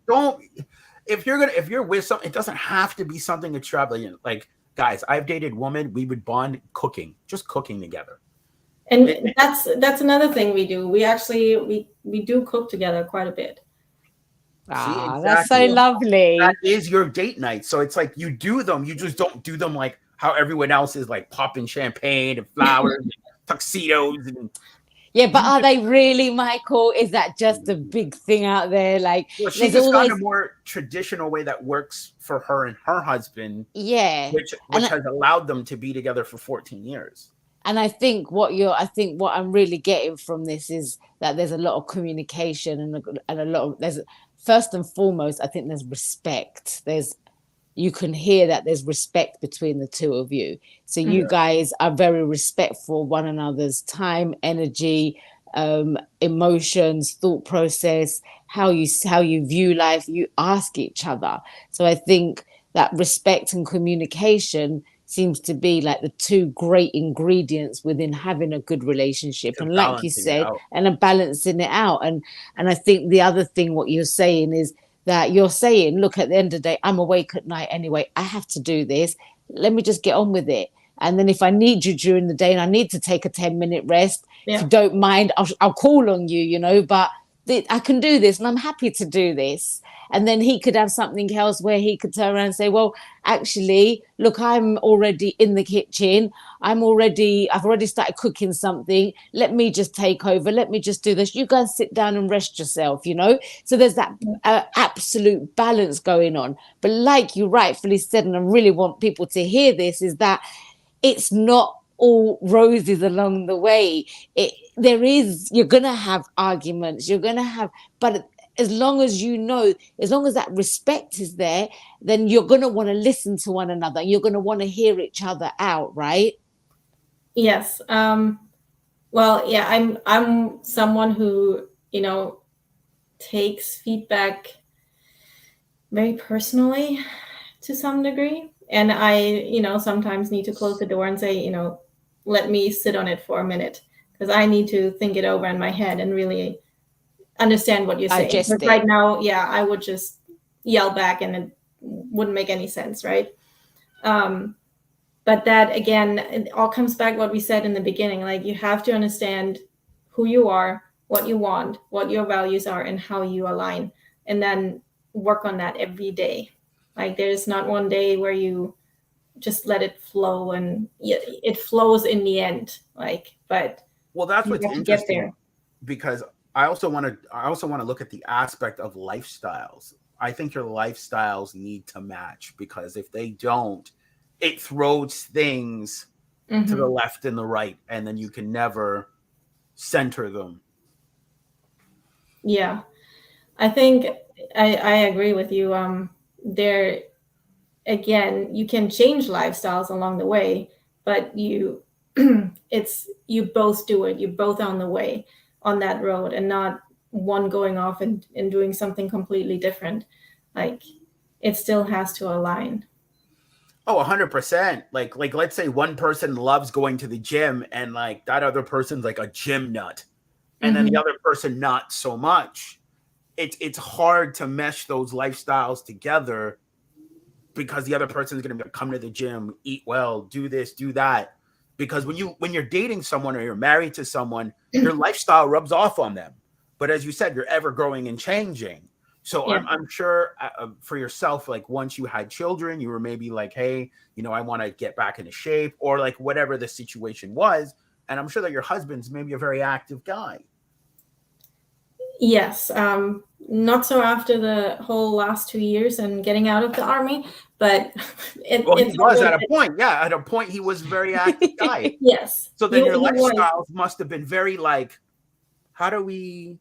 if you're with something, it doesn't have to be something extravagant. Like, guys, I've dated women, we would bond just cooking together. And that's another thing we do. We actually we do cook together quite a bit. Exactly. That's so lovely. That is your date night. So it's like, you do them, you just don't do them like how everyone else is, like popping champagne and flowers and tuxedos and. Yeah, but are they really, Michael? Is that just a big thing out there? Like, well, she just found a more traditional way that works for her and her husband. Yeah, which has allowed them to be together for 14 years. And I think what I'm really getting from this is that there's a lot of communication and a lot of first and foremost, I think there's respect. You can hear that there's respect between the two of you. So you guys are very respectful of one another's time, energy, emotions, thought process, how you view life, you ask each other. So I think that respect and communication seems to be like the two great ingredients within having a good relationship. And like you said, and a balancing it out. And I think the other thing, what you're saying is that you're saying, look, at the end of the day, I'm awake at night anyway. I have to do this. Let me just get on with it. And then if I need you during the day and I need to take a 10-minute rest, if you don't mind, I'll call on you, you know, but I can do this and I'm happy to do this. And then he could have something else where he could turn around and say, well, actually, look, I'm already in the kitchen. I've already started cooking something. Let me just take over. Let me just do this. You guys sit down and rest yourself, you know? So there's that absolute balance going on. But like you rightfully said, and I really want people to hear this, is that it's not all roses along the way. You're going to have arguments. But as long as you know, as long as that respect is there, then you're going to want to listen to one another. You're going to want to hear each other out, right? Yes. Well, yeah, I'm someone who, you know, takes feedback very personally to some degree. And I, you know, sometimes need to close the door and say, you know, let me sit on it for a minute, because I need to think it over in my head and really understand what you're saying. But right now, yeah, I would just yell back and it wouldn't make any sense, right? But that, again, it all comes back what we said in the beginning. Like, you have to understand who you are, what you want, what your values are, and how you align, and then work on that every day. Like, there's not one day where you just let it flow and it flows in the end. Like, but well, that's what's interesting, because I also want to look at the aspect of lifestyles. I think your lifestyles need to match, because if they don't, it throws things to the left and the right, and then you can never center them. Yeah, I think I agree with you. There, again, you can change lifestyles along the way, but you both do it. You're both on the way, on that road, and not one going off and doing something completely different. Like, it still has to align. Oh, 100%. Like let's say one person loves going to the gym, and like that other person's like a gym nut, and then the other person not so much. It's hard to mesh those lifestyles together, because the other person is going to come to the gym, eat well, do this, do that. Because when you're dating someone or you're married to someone, your lifestyle rubs off on them. But as you said, you're ever growing and changing. So yeah. I'm sure for yourself, like once you had children, you were maybe like, hey, you know, I want to get back into shape, or like whatever the situation was. And I'm sure that your husband's maybe a very active guy. Yes. Not so after the whole last 2 years and getting out of the army, but he was at a point. Yeah, at a point he was a very active guy. Yes. So then your lifestyles must have been very like, how do we?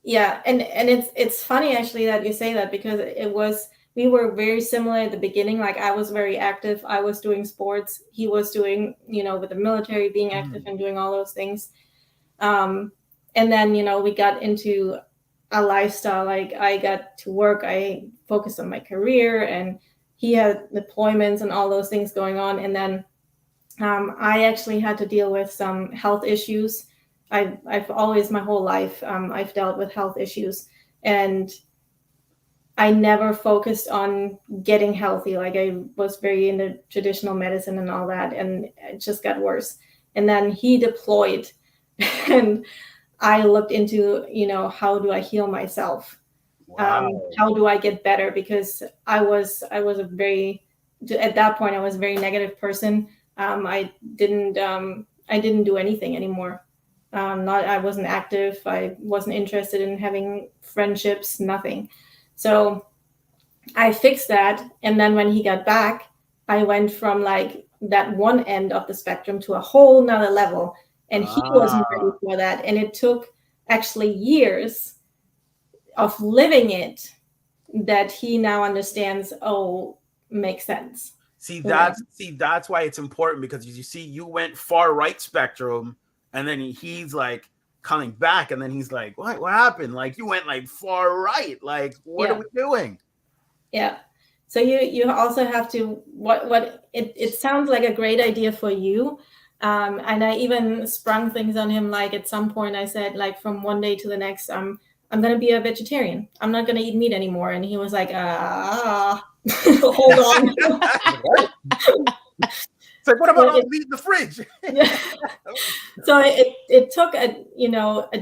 Yeah, and it's funny actually that you say that, because we were very similar at the beginning. Like, I was very active. I was doing sports. He was doing, you know, with the military, being active and doing all those things. And then, you know, we got into a lifestyle. Like, I got to work. I focused on my career, and he had deployments and all those things going on. And then I actually had to deal with some health issues. I've always, my whole life, I've dealt with health issues, and I never focused on getting healthy. Like, I was very into traditional medicine and all that, and it just got worse. And then he deployed, and I looked into, you know, how do I heal myself? Wow. How do I get better? Because I was at that point, I was a very negative person. I didn't do anything anymore. I wasn't active. I wasn't interested in having friendships, nothing. So I fixed that. And then when he got back, I went from like that one end of the spectrum to a whole nother level. And he wasn't ready for that. And it took actually years of living it that he now understands, makes sense. That's why it's important, because you see, you went far right spectrum, and then he's like coming back, and then he's like, what happened? Like, you went like far right. Like, what are we doing? Yeah. So you also have to it sounds like a great idea for you. And I even sprung things on him. Like at some point I said, like, from one day to the next, I'm going to be a vegetarian. I'm not going to eat meat anymore. And he was like, hold on. It's like, what about all the meat in the fridge? Yeah. So it took a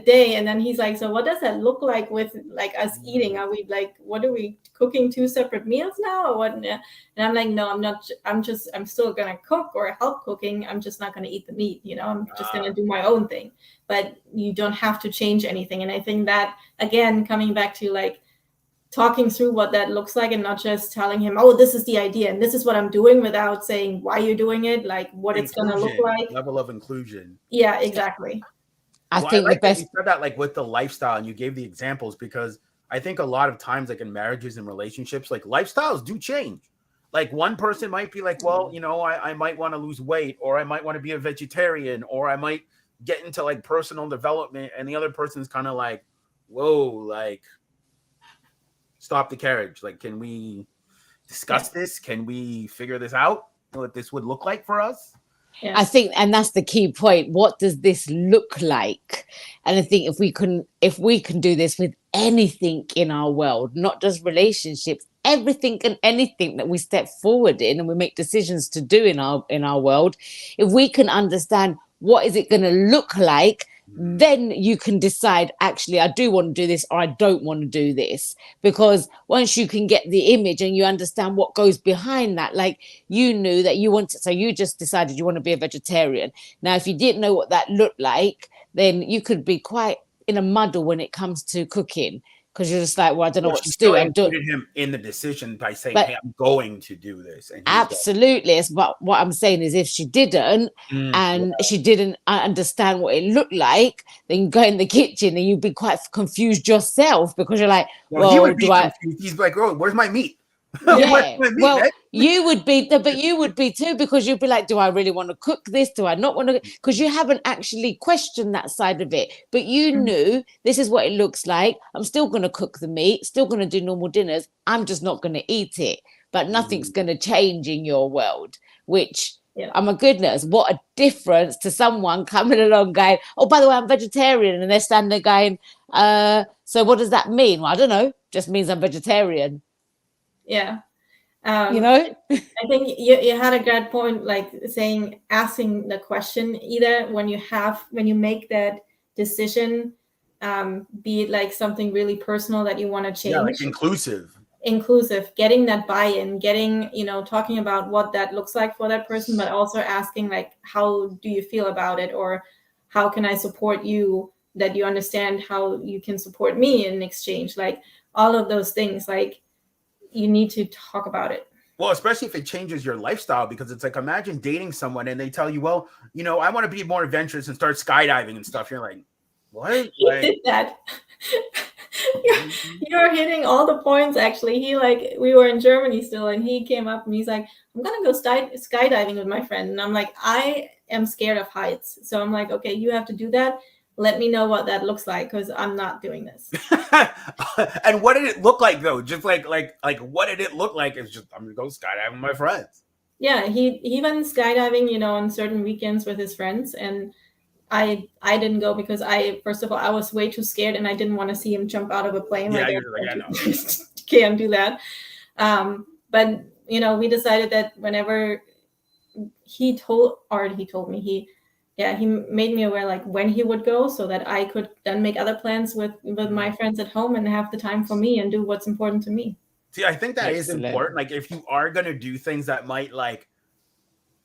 day, and then he's like, so what does that look like with like us eating? Are we like, what are we cooking, 2 separate meals now, or what? And I'm like, no, I'm not. I'm still gonna cook or help cooking. I'm just not gonna eat the meat. I'm just gonna do my own thing. But you don't have to change anything. And I think that, again, coming back to like talking through what that looks like, and not just telling him, oh, this is the idea and this is what I'm doing, without saying why you're doing it, like what it's going to look like. Level of inclusion. Yeah, exactly. I think the best. You said that, like, with the lifestyle, and you gave the examples, because I think a lot of times, like in marriages and relationships, like lifestyles do change. Like one person might be like, well, I might want to lose weight, or I might want to be a vegetarian, or I might get into like personal development, and the other person's kind of like, whoa, like, stop the carriage. Like, can we discuss this? Can we figure this out? What this would look like for us? Yeah. I think, and that's the key point. What does this look like? And I think if we can do this with anything in our world, not just relationships, everything and anything that we step forward in and we make decisions to do in our world, if we can understand what is it going to look like, then you can decide, actually, I do want to do this, or I don't want to do this. Because once you can get the image and you understand what goes behind that, like you knew that you wanted, so you just decided you want to be a vegetarian. Now, if you didn't know what that looked like, then you could be quite in a muddle when it comes to cooking. Because you're just like, well, I don't know what to do. And included him in the decision by saying, hey, I'm going to do this. And absolutely. But what I'm saying is, if she didn't she didn't understand what it looked like, then you go in the kitchen and you'd be quite confused yourself, because you're like, he would be confused. He's like, oh, where's my meat? Yeah, well, you would be, but you would be too, because you'd be like, do I really want to cook this? Do I not want to? Because you haven't actually questioned that side of it, but you knew this is what it looks like. I'm still going to cook the meat, still going to do normal dinners. I'm just not going to eat it, but nothing's going to change in your world, which, oh my goodness, what a difference to someone coming along going, oh, by the way, I'm vegetarian. And they're standing there going, so what does that mean? Well, I don't know. Just means I'm vegetarian. Yeah. I think you had a great point, like asking the question, either when you make that decision, be it like something really personal that you want to change. Yeah, like inclusive, getting that buy-in, talking about what that looks like for that person, but also asking, like, how do you feel about it? Or how can I support you, that you understand how you can support me in exchange? Like all of those things, like, you need to talk about it. Well, especially if it changes your lifestyle, because it's like, imagine dating someone and they tell you, well, I want to be more adventurous and start skydiving and stuff. You're like, what? He did that. You're hitting all the points, actually. We were in Germany still, and he came up and he's like, I'm going to go skydiving with my friend. And I'm like, I am scared of heights. So I'm like, okay, you have to do that. Let me know what that looks like, because I'm not doing this. And what did it look like, though? Just like what did it look like? It's just, I'm gonna go skydiving with my friends. Yeah, he went skydiving, on certain weekends with his friends, and I didn't go because first of all, I was way too scared, and I didn't want to see him jump out of a plane. Yeah, I know. Can't do that. But we decided that whenever he told me he made me aware, like, when he would go, so that I could then make other plans with my friends at home and have the time for me and do what's important to me. See, I think that is important. Like, if you are going to do things that might like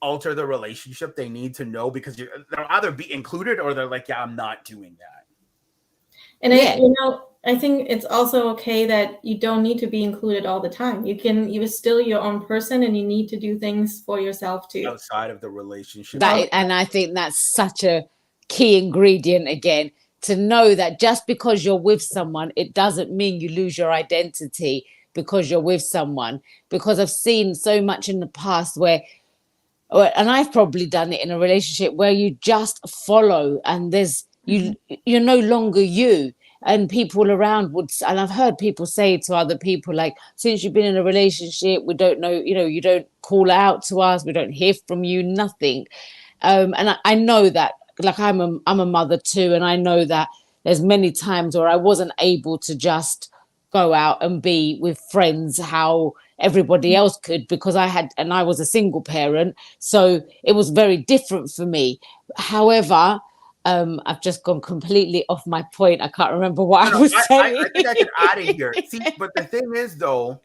alter the relationship, they need to know, because they'll either be included or they're like, yeah, I'm not doing that. And I think it's also okay that you don't need to be included all the time. You're still your own person, and you need to do things for yourself too. Outside of the relationship. And I think that's such a key ingredient, again, to know that just because you're with someone, it doesn't mean you lose your identity because you're with someone. Because I've seen so much in the past and I've probably done it in a relationship, where you just follow, and there's you're no longer you. And people around and I've heard people say to other people, like, since you've been in a relationship, we don't know, you don't call out to us, we don't hear from you, nothing. And I know that, like, I'm a mother too, and I know that there's many times where I wasn't able to just go out and be with friends how everybody else could, because I was a single parent, so it was very different for me. However, I've just gone completely off my point. I can't remember what I was saying. I think I could add it here. See, but the thing is, though,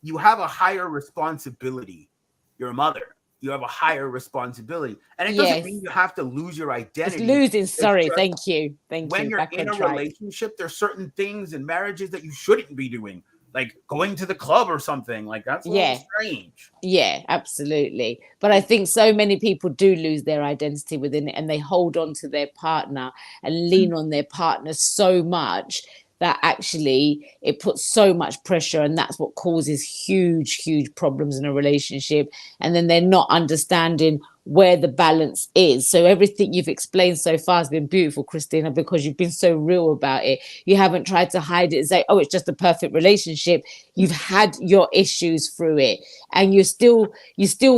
you have a higher responsibility. You're a mother. You have a higher responsibility. And it doesn't mean you have to lose your identity. It's losing. Sorry. Thank you. When you're in a relationship, there's certain things in marriages that you shouldn't be doing. Like going to the club or something. Like, that's a little strange. Yeah, absolutely. But I think so many people do lose their identity within it, and they hold on to their partner and lean on their partner so much that actually it puts so much pressure, and that's what causes huge problems in a relationship. And then they're not understanding where the balance is. So everything you've explained so far has been beautiful, Christina, because you've been so real about it. You haven't tried to hide it and say, oh, it's just a perfect relationship. You've had your issues through it, and you still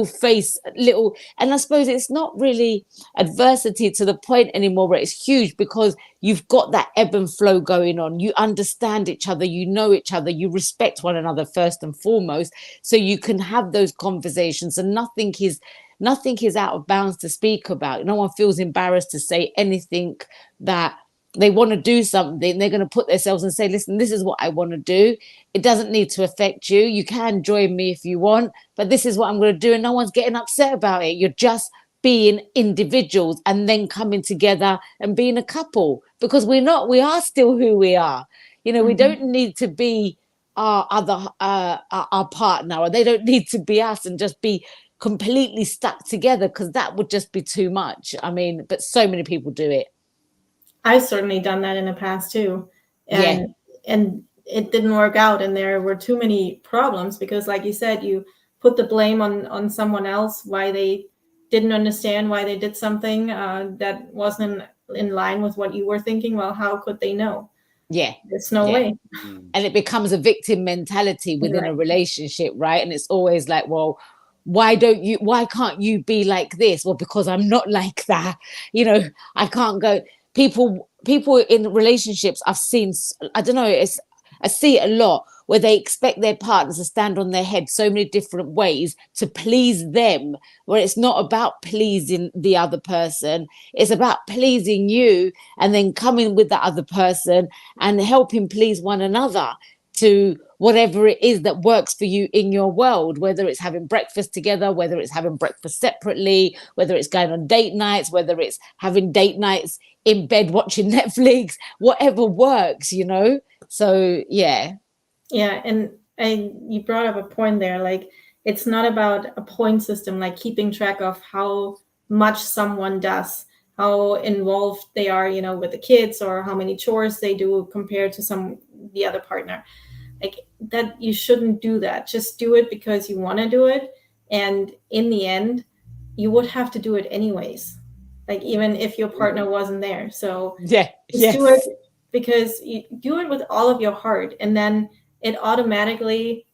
face little, and I suppose it's not really adversity to the point anymore where it's huge, because you've got that ebb and flow going on. You understand each other, you know each other, you respect one another first and foremost, so you can have those conversations, and nothing is out of bounds to speak about. No one feels embarrassed to say anything that they want to do something. They're going to put themselves and say, listen, this is what I want to do. It doesn't need to affect you. You can join me if you want, but this is what I'm going to do. And no one's getting upset about it. You're just being individuals and then coming together and being a couple, because we are still who we are. We don't need to be our partner, or they don't need to be us and just be completely stuck together, because that would just be too much. I mean, but so many people do it. I've certainly done that in the past too, and it didn't work out, and there were too many problems, because like you said, you put the blame on someone else, why they didn't understand why they did something that wasn't in line with what you were thinking. Well, how could they know? There's no way. And it becomes a victim mentality within a relationship, right? And it's always like, well, why can't you be like this? Well, because I'm not like that. I can't go. People in relationships, I've seen, I don't know, I see it a lot, where they expect their partners to stand on their head so many different ways to please them, where it's not about pleasing the other person. It's about pleasing you, and then coming with the other person and helping please one another to whatever it is that works for you in your world, whether it's having breakfast together, whether it's having breakfast separately, whether it's going on date nights, whether it's having date nights in bed watching Netflix, whatever works, So, yeah. Yeah. And you brought up a point there, like, it's not about a point system, like keeping track of how much someone does, how involved they are, with the kids, or how many chores they do compared to the other partner. Like, that, you shouldn't do that. Just do it because you want to do it. And in the end, you would have to do it anyways, like, even if your partner wasn't there. So do it because you do it with all of your heart, and then it automatically,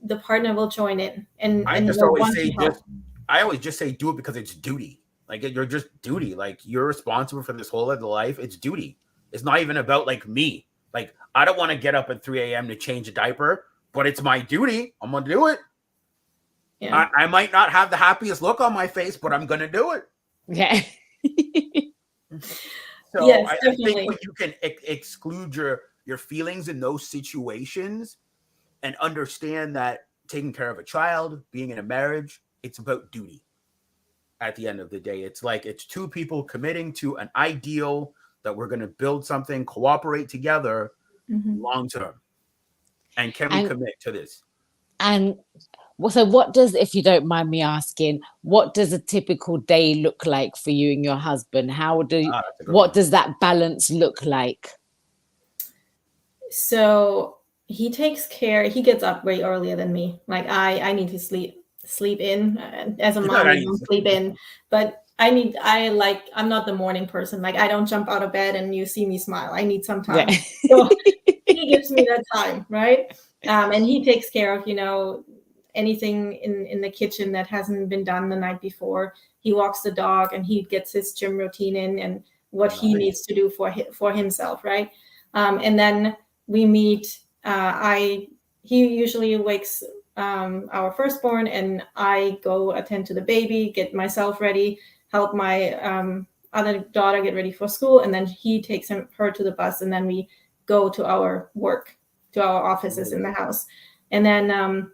the partner will join in. And I always just say do it because it's duty. Like, you're just duty. Like, you're responsible for this whole other life. It's duty. It's not even about like me. Like, I don't want to get up at 3 a.m. to change a diaper, but it's my duty. I'm going to do it. Yeah. I might not have the happiest look on my face, but I'm going to do it. Yeah. So yes, I think when you can exclude your feelings in those situations and understand that taking care of a child, being in a marriage, it's about duty. At the end of the day, it's like it's two people committing to an ideal that we're going to build something, cooperate together long term. And can we commit to this? And so what does, if you don't mind me asking, what does a typical day look like for you and your husband? What does that balance look like? So he takes care, he gets up way earlier than me. Like, I need to sleep in as a mom, I don't sleep in, but I'm not the morning person. Like, I don't jump out of bed and you see me smile. I need some time. So he gives me that time, right? And he takes care of, anything in the kitchen that hasn't been done the night before. He walks the dog and he gets his gym routine in and what he needs to do for himself, right? And then we meet. He usually wakes our firstborn, and I go attend to the baby, get myself ready, help my other daughter get ready for school, and then he takes her to the bus, and then we go to our work, to our offices in the house. And then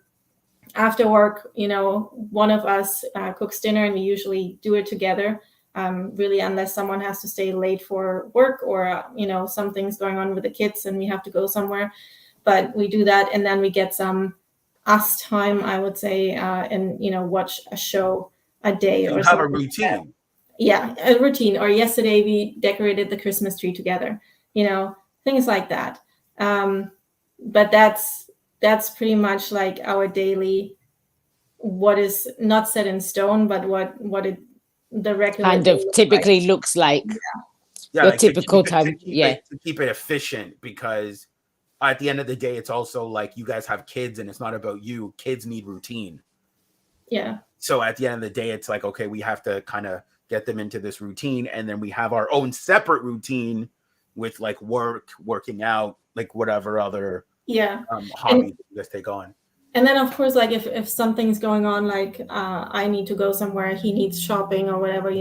after work, one of us cooks dinner, and we usually do it together. Really, unless someone has to stay late for work or, something's going on with the kids and we have to go somewhere. But we do that, and then we get some us time, I would say, and, watch a show a day. So you have a routine. Yeah, a routine. Or yesterday we decorated the Christmas tree together, things like that. But that's pretty much like our daily, what is not set in stone, but what the regular kind of typically looks like. Yeah, like typical time. To keep it efficient, because at the end of the day, it's also like you guys have kids and it's not about you. Kids need routine. Yeah. So at the end of the day, it's like, okay, we have to kind of get them into this routine, and then we have our own separate routine with like working out, like whatever other hobbies you guys take on. And then, of course, like if something's going on, like I need to go somewhere, he needs shopping or whatever,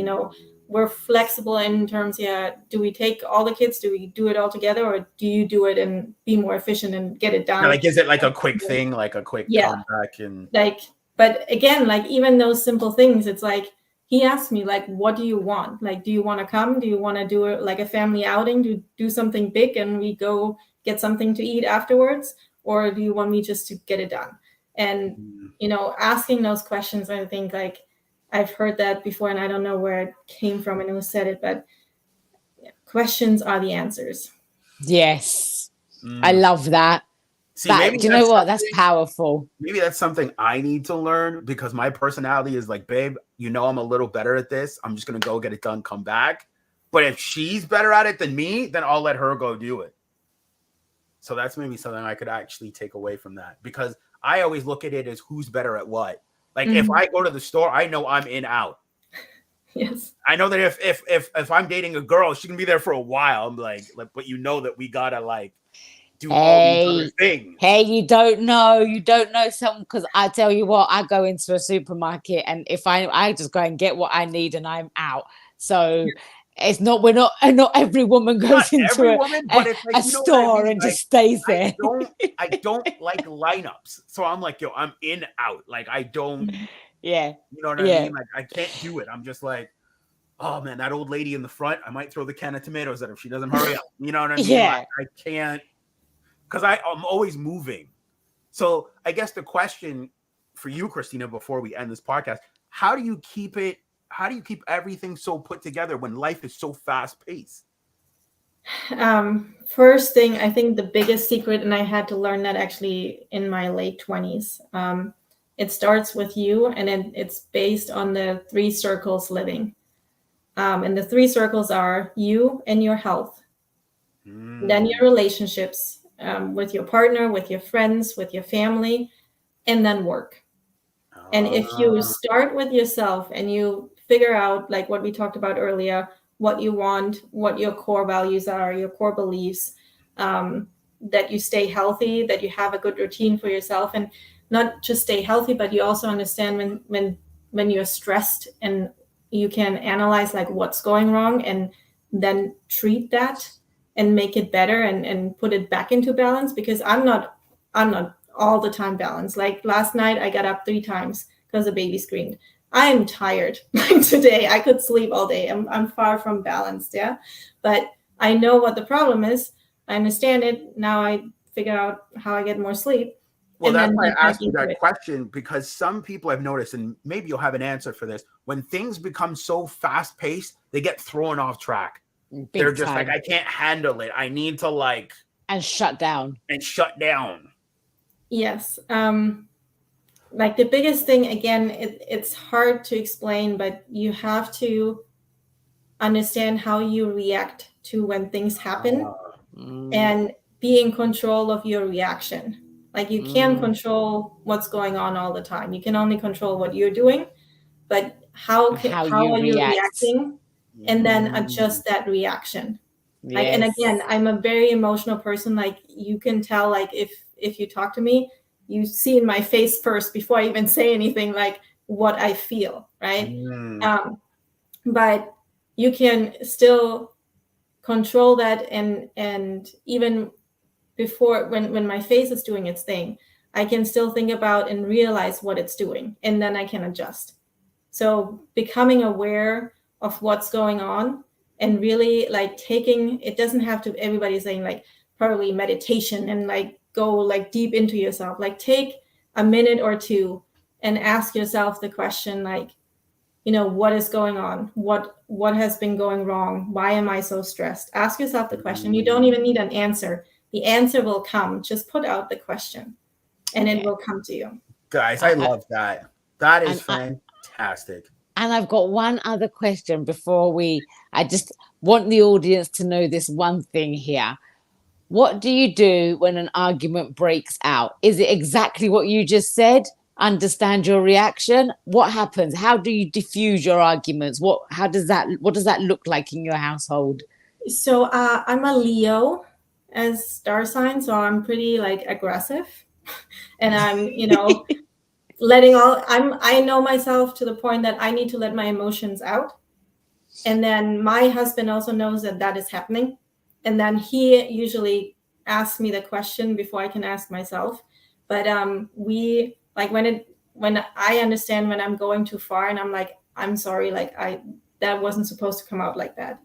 we're flexible in terms, do we take all the kids? Do we do it all together? Or do you do it and be more efficient and get it done? Yeah, like, is it like a quick thing, like a quick comeback? And like, but again, like even those simple things, it's like, he asked me, like, what do you want? Like, do you want to come? Do you want to do it like a family outing, do something big and we go get something to eat afterwards? Or do you want me just to get it done? And, asking those questions, I think, like, I've heard that before, and I don't know where it came from and who said it, but questions are the answers. Yes. I love that. See, do you know what? That's powerful. Maybe that's something I need to learn, because my personality is like, babe, I'm a little better at this. I'm just going to go get it done, come back. But if she's better at it than me, then I'll let her go do it. So that's maybe something I could actually take away from that, because I always look at it as who's better at what. Like, if I go to the store, I know I'm in out. Yes. I know that if I'm dating a girl, she can be there for a while. I'm like, but that we gotta like do all these other things. Hey, you don't know something, because I tell you what, I go into a supermarket and if I just go and get what I need and I'm out. So it's not not every woman goes into a store and just stays there. I don't like lineups. So I'm like, I'm in out. Like, I don't. Yeah. You know what I mean? Like, I can't do it. I'm just like, oh man, that old lady in the front, I might throw the can of tomatoes at her if she doesn't hurry up. You know what I mean? Yeah. Like, I can't, because I'm always moving. So I guess the question for you, Christina, before we end this podcast, how do you keep everything so put together when life is so fast paced? First thing, I think the biggest secret, and I had to learn that actually in my late 20s, it starts with you, and it's based on the 3 circles living. And the 3 circles are you and your health, then your relationships with your partner, with your friends, with your family, and then work. And if you start with yourself and you figure out, like what we talked about earlier, what you want, what your core values are, your core beliefs, that you stay healthy, that you have a good routine for yourself, and not just stay healthy, but you also understand when you're stressed, and you can analyze like what's going wrong and then treat that and make it better and put it back into balance. Because I'm not all the time balanced. Like last night I got up 3 times because the baby screamed. I am tired. Like today I could sleep all day. I'm far from balanced. Yeah. But I know what the problem is. I understand it. Now I figure out how I get more sleep. Well, that's why I asked you that question, because some people I've noticed, and maybe you'll have an answer for this, when things become so fast paced, they get thrown off track. They're just like, I can't handle it. I need to and shut down. Yes. like the biggest thing, again, it's hard to explain, but you have to understand how you react to when things happen and be in control of your reaction. Like you can't control what's going on all the time. You can only control what you're doing, but how are you reacting, and then adjust that reaction. Like, and again, I'm a very emotional person. Like you can tell, like if you talk to me, you see in my face first before I even say anything, like what I feel, right? But you can still control that, and even before, when my face is doing its thing, I can still think about and realize what it's doing, and then I can adjust. So becoming aware of what's going on, and really like taking, it doesn't have to, everybody's saying like probably meditation and like go like deep into yourself. Like take a minute or two and ask yourself the question, like, you know, what is going on? What has been going wrong? Why am I so stressed? Ask yourself the question. You don't even need an answer. The answer will come. Just put out the question and it will come to you. Guys, I love that. That is fantastic. And I've got one other question before I just want the audience to know this one thing here. What do you do when an argument breaks out? Is it exactly what you just said? Understand your reaction? What happens? How do you diffuse your arguments? What does that look like in your household? So I'm a Leo as star sign, so I'm pretty like aggressive, and I'm, you know, I know myself to the point that I need to let my emotions out. And then my husband also knows that is happening. And then he usually asks me the question before I can ask myself. But we like when I understand when I'm going too far, and I'm like, I'm sorry, like that wasn't supposed to come out like that.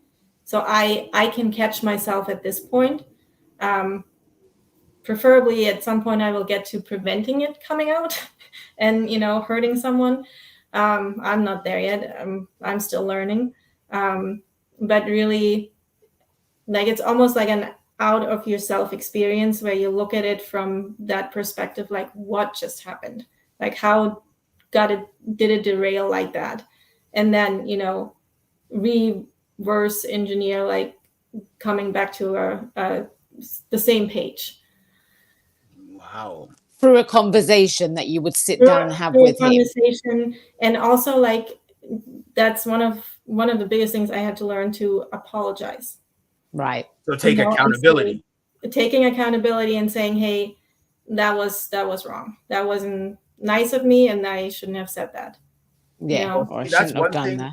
So I can catch myself at this point. Preferably at some point I will get to preventing it coming out and, you know, hurting someone. I'm not there yet. I'm still learning. But really, like, it's almost like an out of yourself experience where you look at it from that perspective, like what just happened? Like how did it derail like that? And then, you know, reverse engineer, like coming back to the same page. Wow. Through a conversation that you would sit down and have with him. And also, like, that's one of the biggest things I had to learn, to apologize. Right. So accountability. Taking accountability and saying, hey, that was wrong. That wasn't nice of me, and I shouldn't have said that. Yeah. You know? Or that's one thing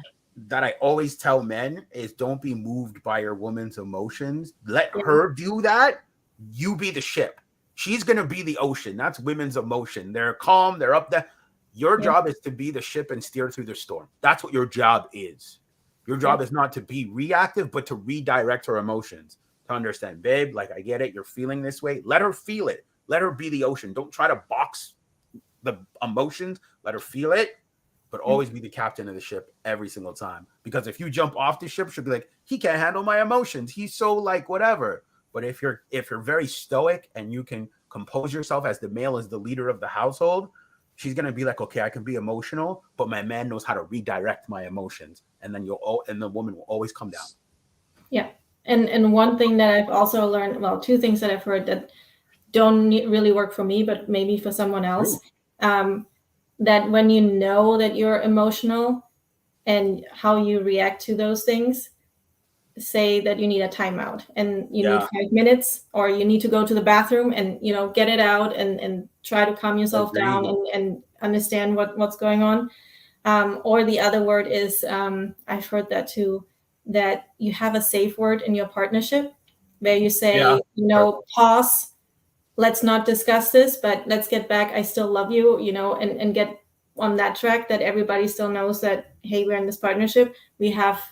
that I always tell men is, don't be moved by your woman's emotions. Let her do that. You be the ship. She's going to be the ocean. That's women's emotion. They're calm. They're up there. Your job is to be the ship and steer through the storm. That's what your job is. Your job is not to be reactive, but to redirect her emotions, to understand, babe, like, I get it. You're feeling this way. Let her feel it. Let her be the ocean. Don't try to box the emotions. Let her feel it, but always be the captain of the ship every single time. Because if you jump off the ship, she'll be like, he can't handle my emotions. He's so like whatever. But if you're very stoic and you can compose yourself as the male, as the leader of the household, she's going to be like, okay, I can be emotional, but my man knows how to redirect my emotions. And then the woman will always come down. Yeah. And one thing that I've also learned, well, two things that I've heard that don't really work for me, but maybe for someone else, that when you know that you're emotional and how you react to those things, say that you need a timeout and you need 5 minutes, or you need to go to the bathroom and, you know, get it out and try to calm yourself down and understand what's going on. Or the other word is, I've heard that too, that you have a safe word in your partnership where you say, you know, pause, let's not discuss this, but let's get back. I still love you, you know, and get on that track that everybody still knows that, hey, we're in this partnership. We have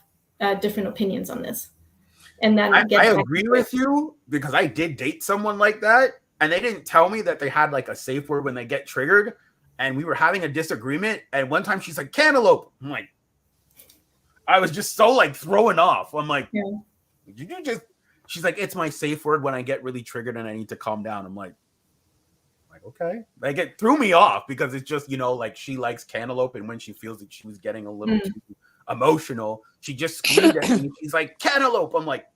different opinions on this. And then I agree with you, because I did date someone like that, and they didn't tell me that they had like a safe word when they get triggered. And we were having a disagreement, and one time she's like, cantaloupe. I'm like, I was just so like thrown off. I'm like, did you just? She's like, it's my safe word when I get really triggered and I need to calm down. I'm like, Like, okay. Like, it threw me off because it's just, like, she likes cantaloupe, and when she feels that she was getting a little too emotional, she just screamed at me. She's like, cantaloupe. I'm like,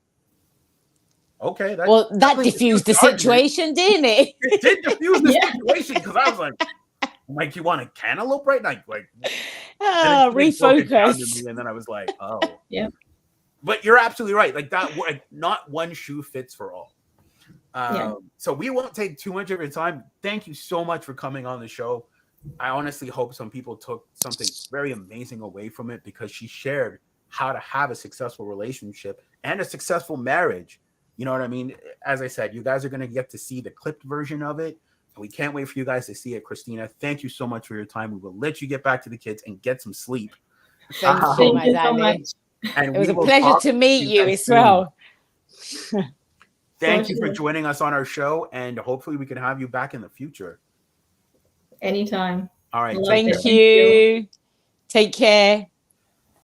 okay. That diffused the situation, didn't it? It did diffuse the situation, because I was like, you want a cantaloupe right now? Like, refocus. And then I was like, oh. Yeah. But you're absolutely right. Like, that, not one shoe fits for all. So we won't take too much of your time. Thank you so much for coming on the show. I honestly hope some people took something very amazing away from it, because she shared how to have a successful relationship and a successful marriage. You know what I mean? As I said, you guys are going to get to see the clipped version of it. And we can't wait for you guys to see it. Christina, thank you so much for your time. We will let you get back to the kids and get some sleep. Thank you, my darling. And it was a pleasure to meet you as well. Thank you for joining us on our show, and hopefully we can have you back in the future. Anytime. All right. Thank you. Take care.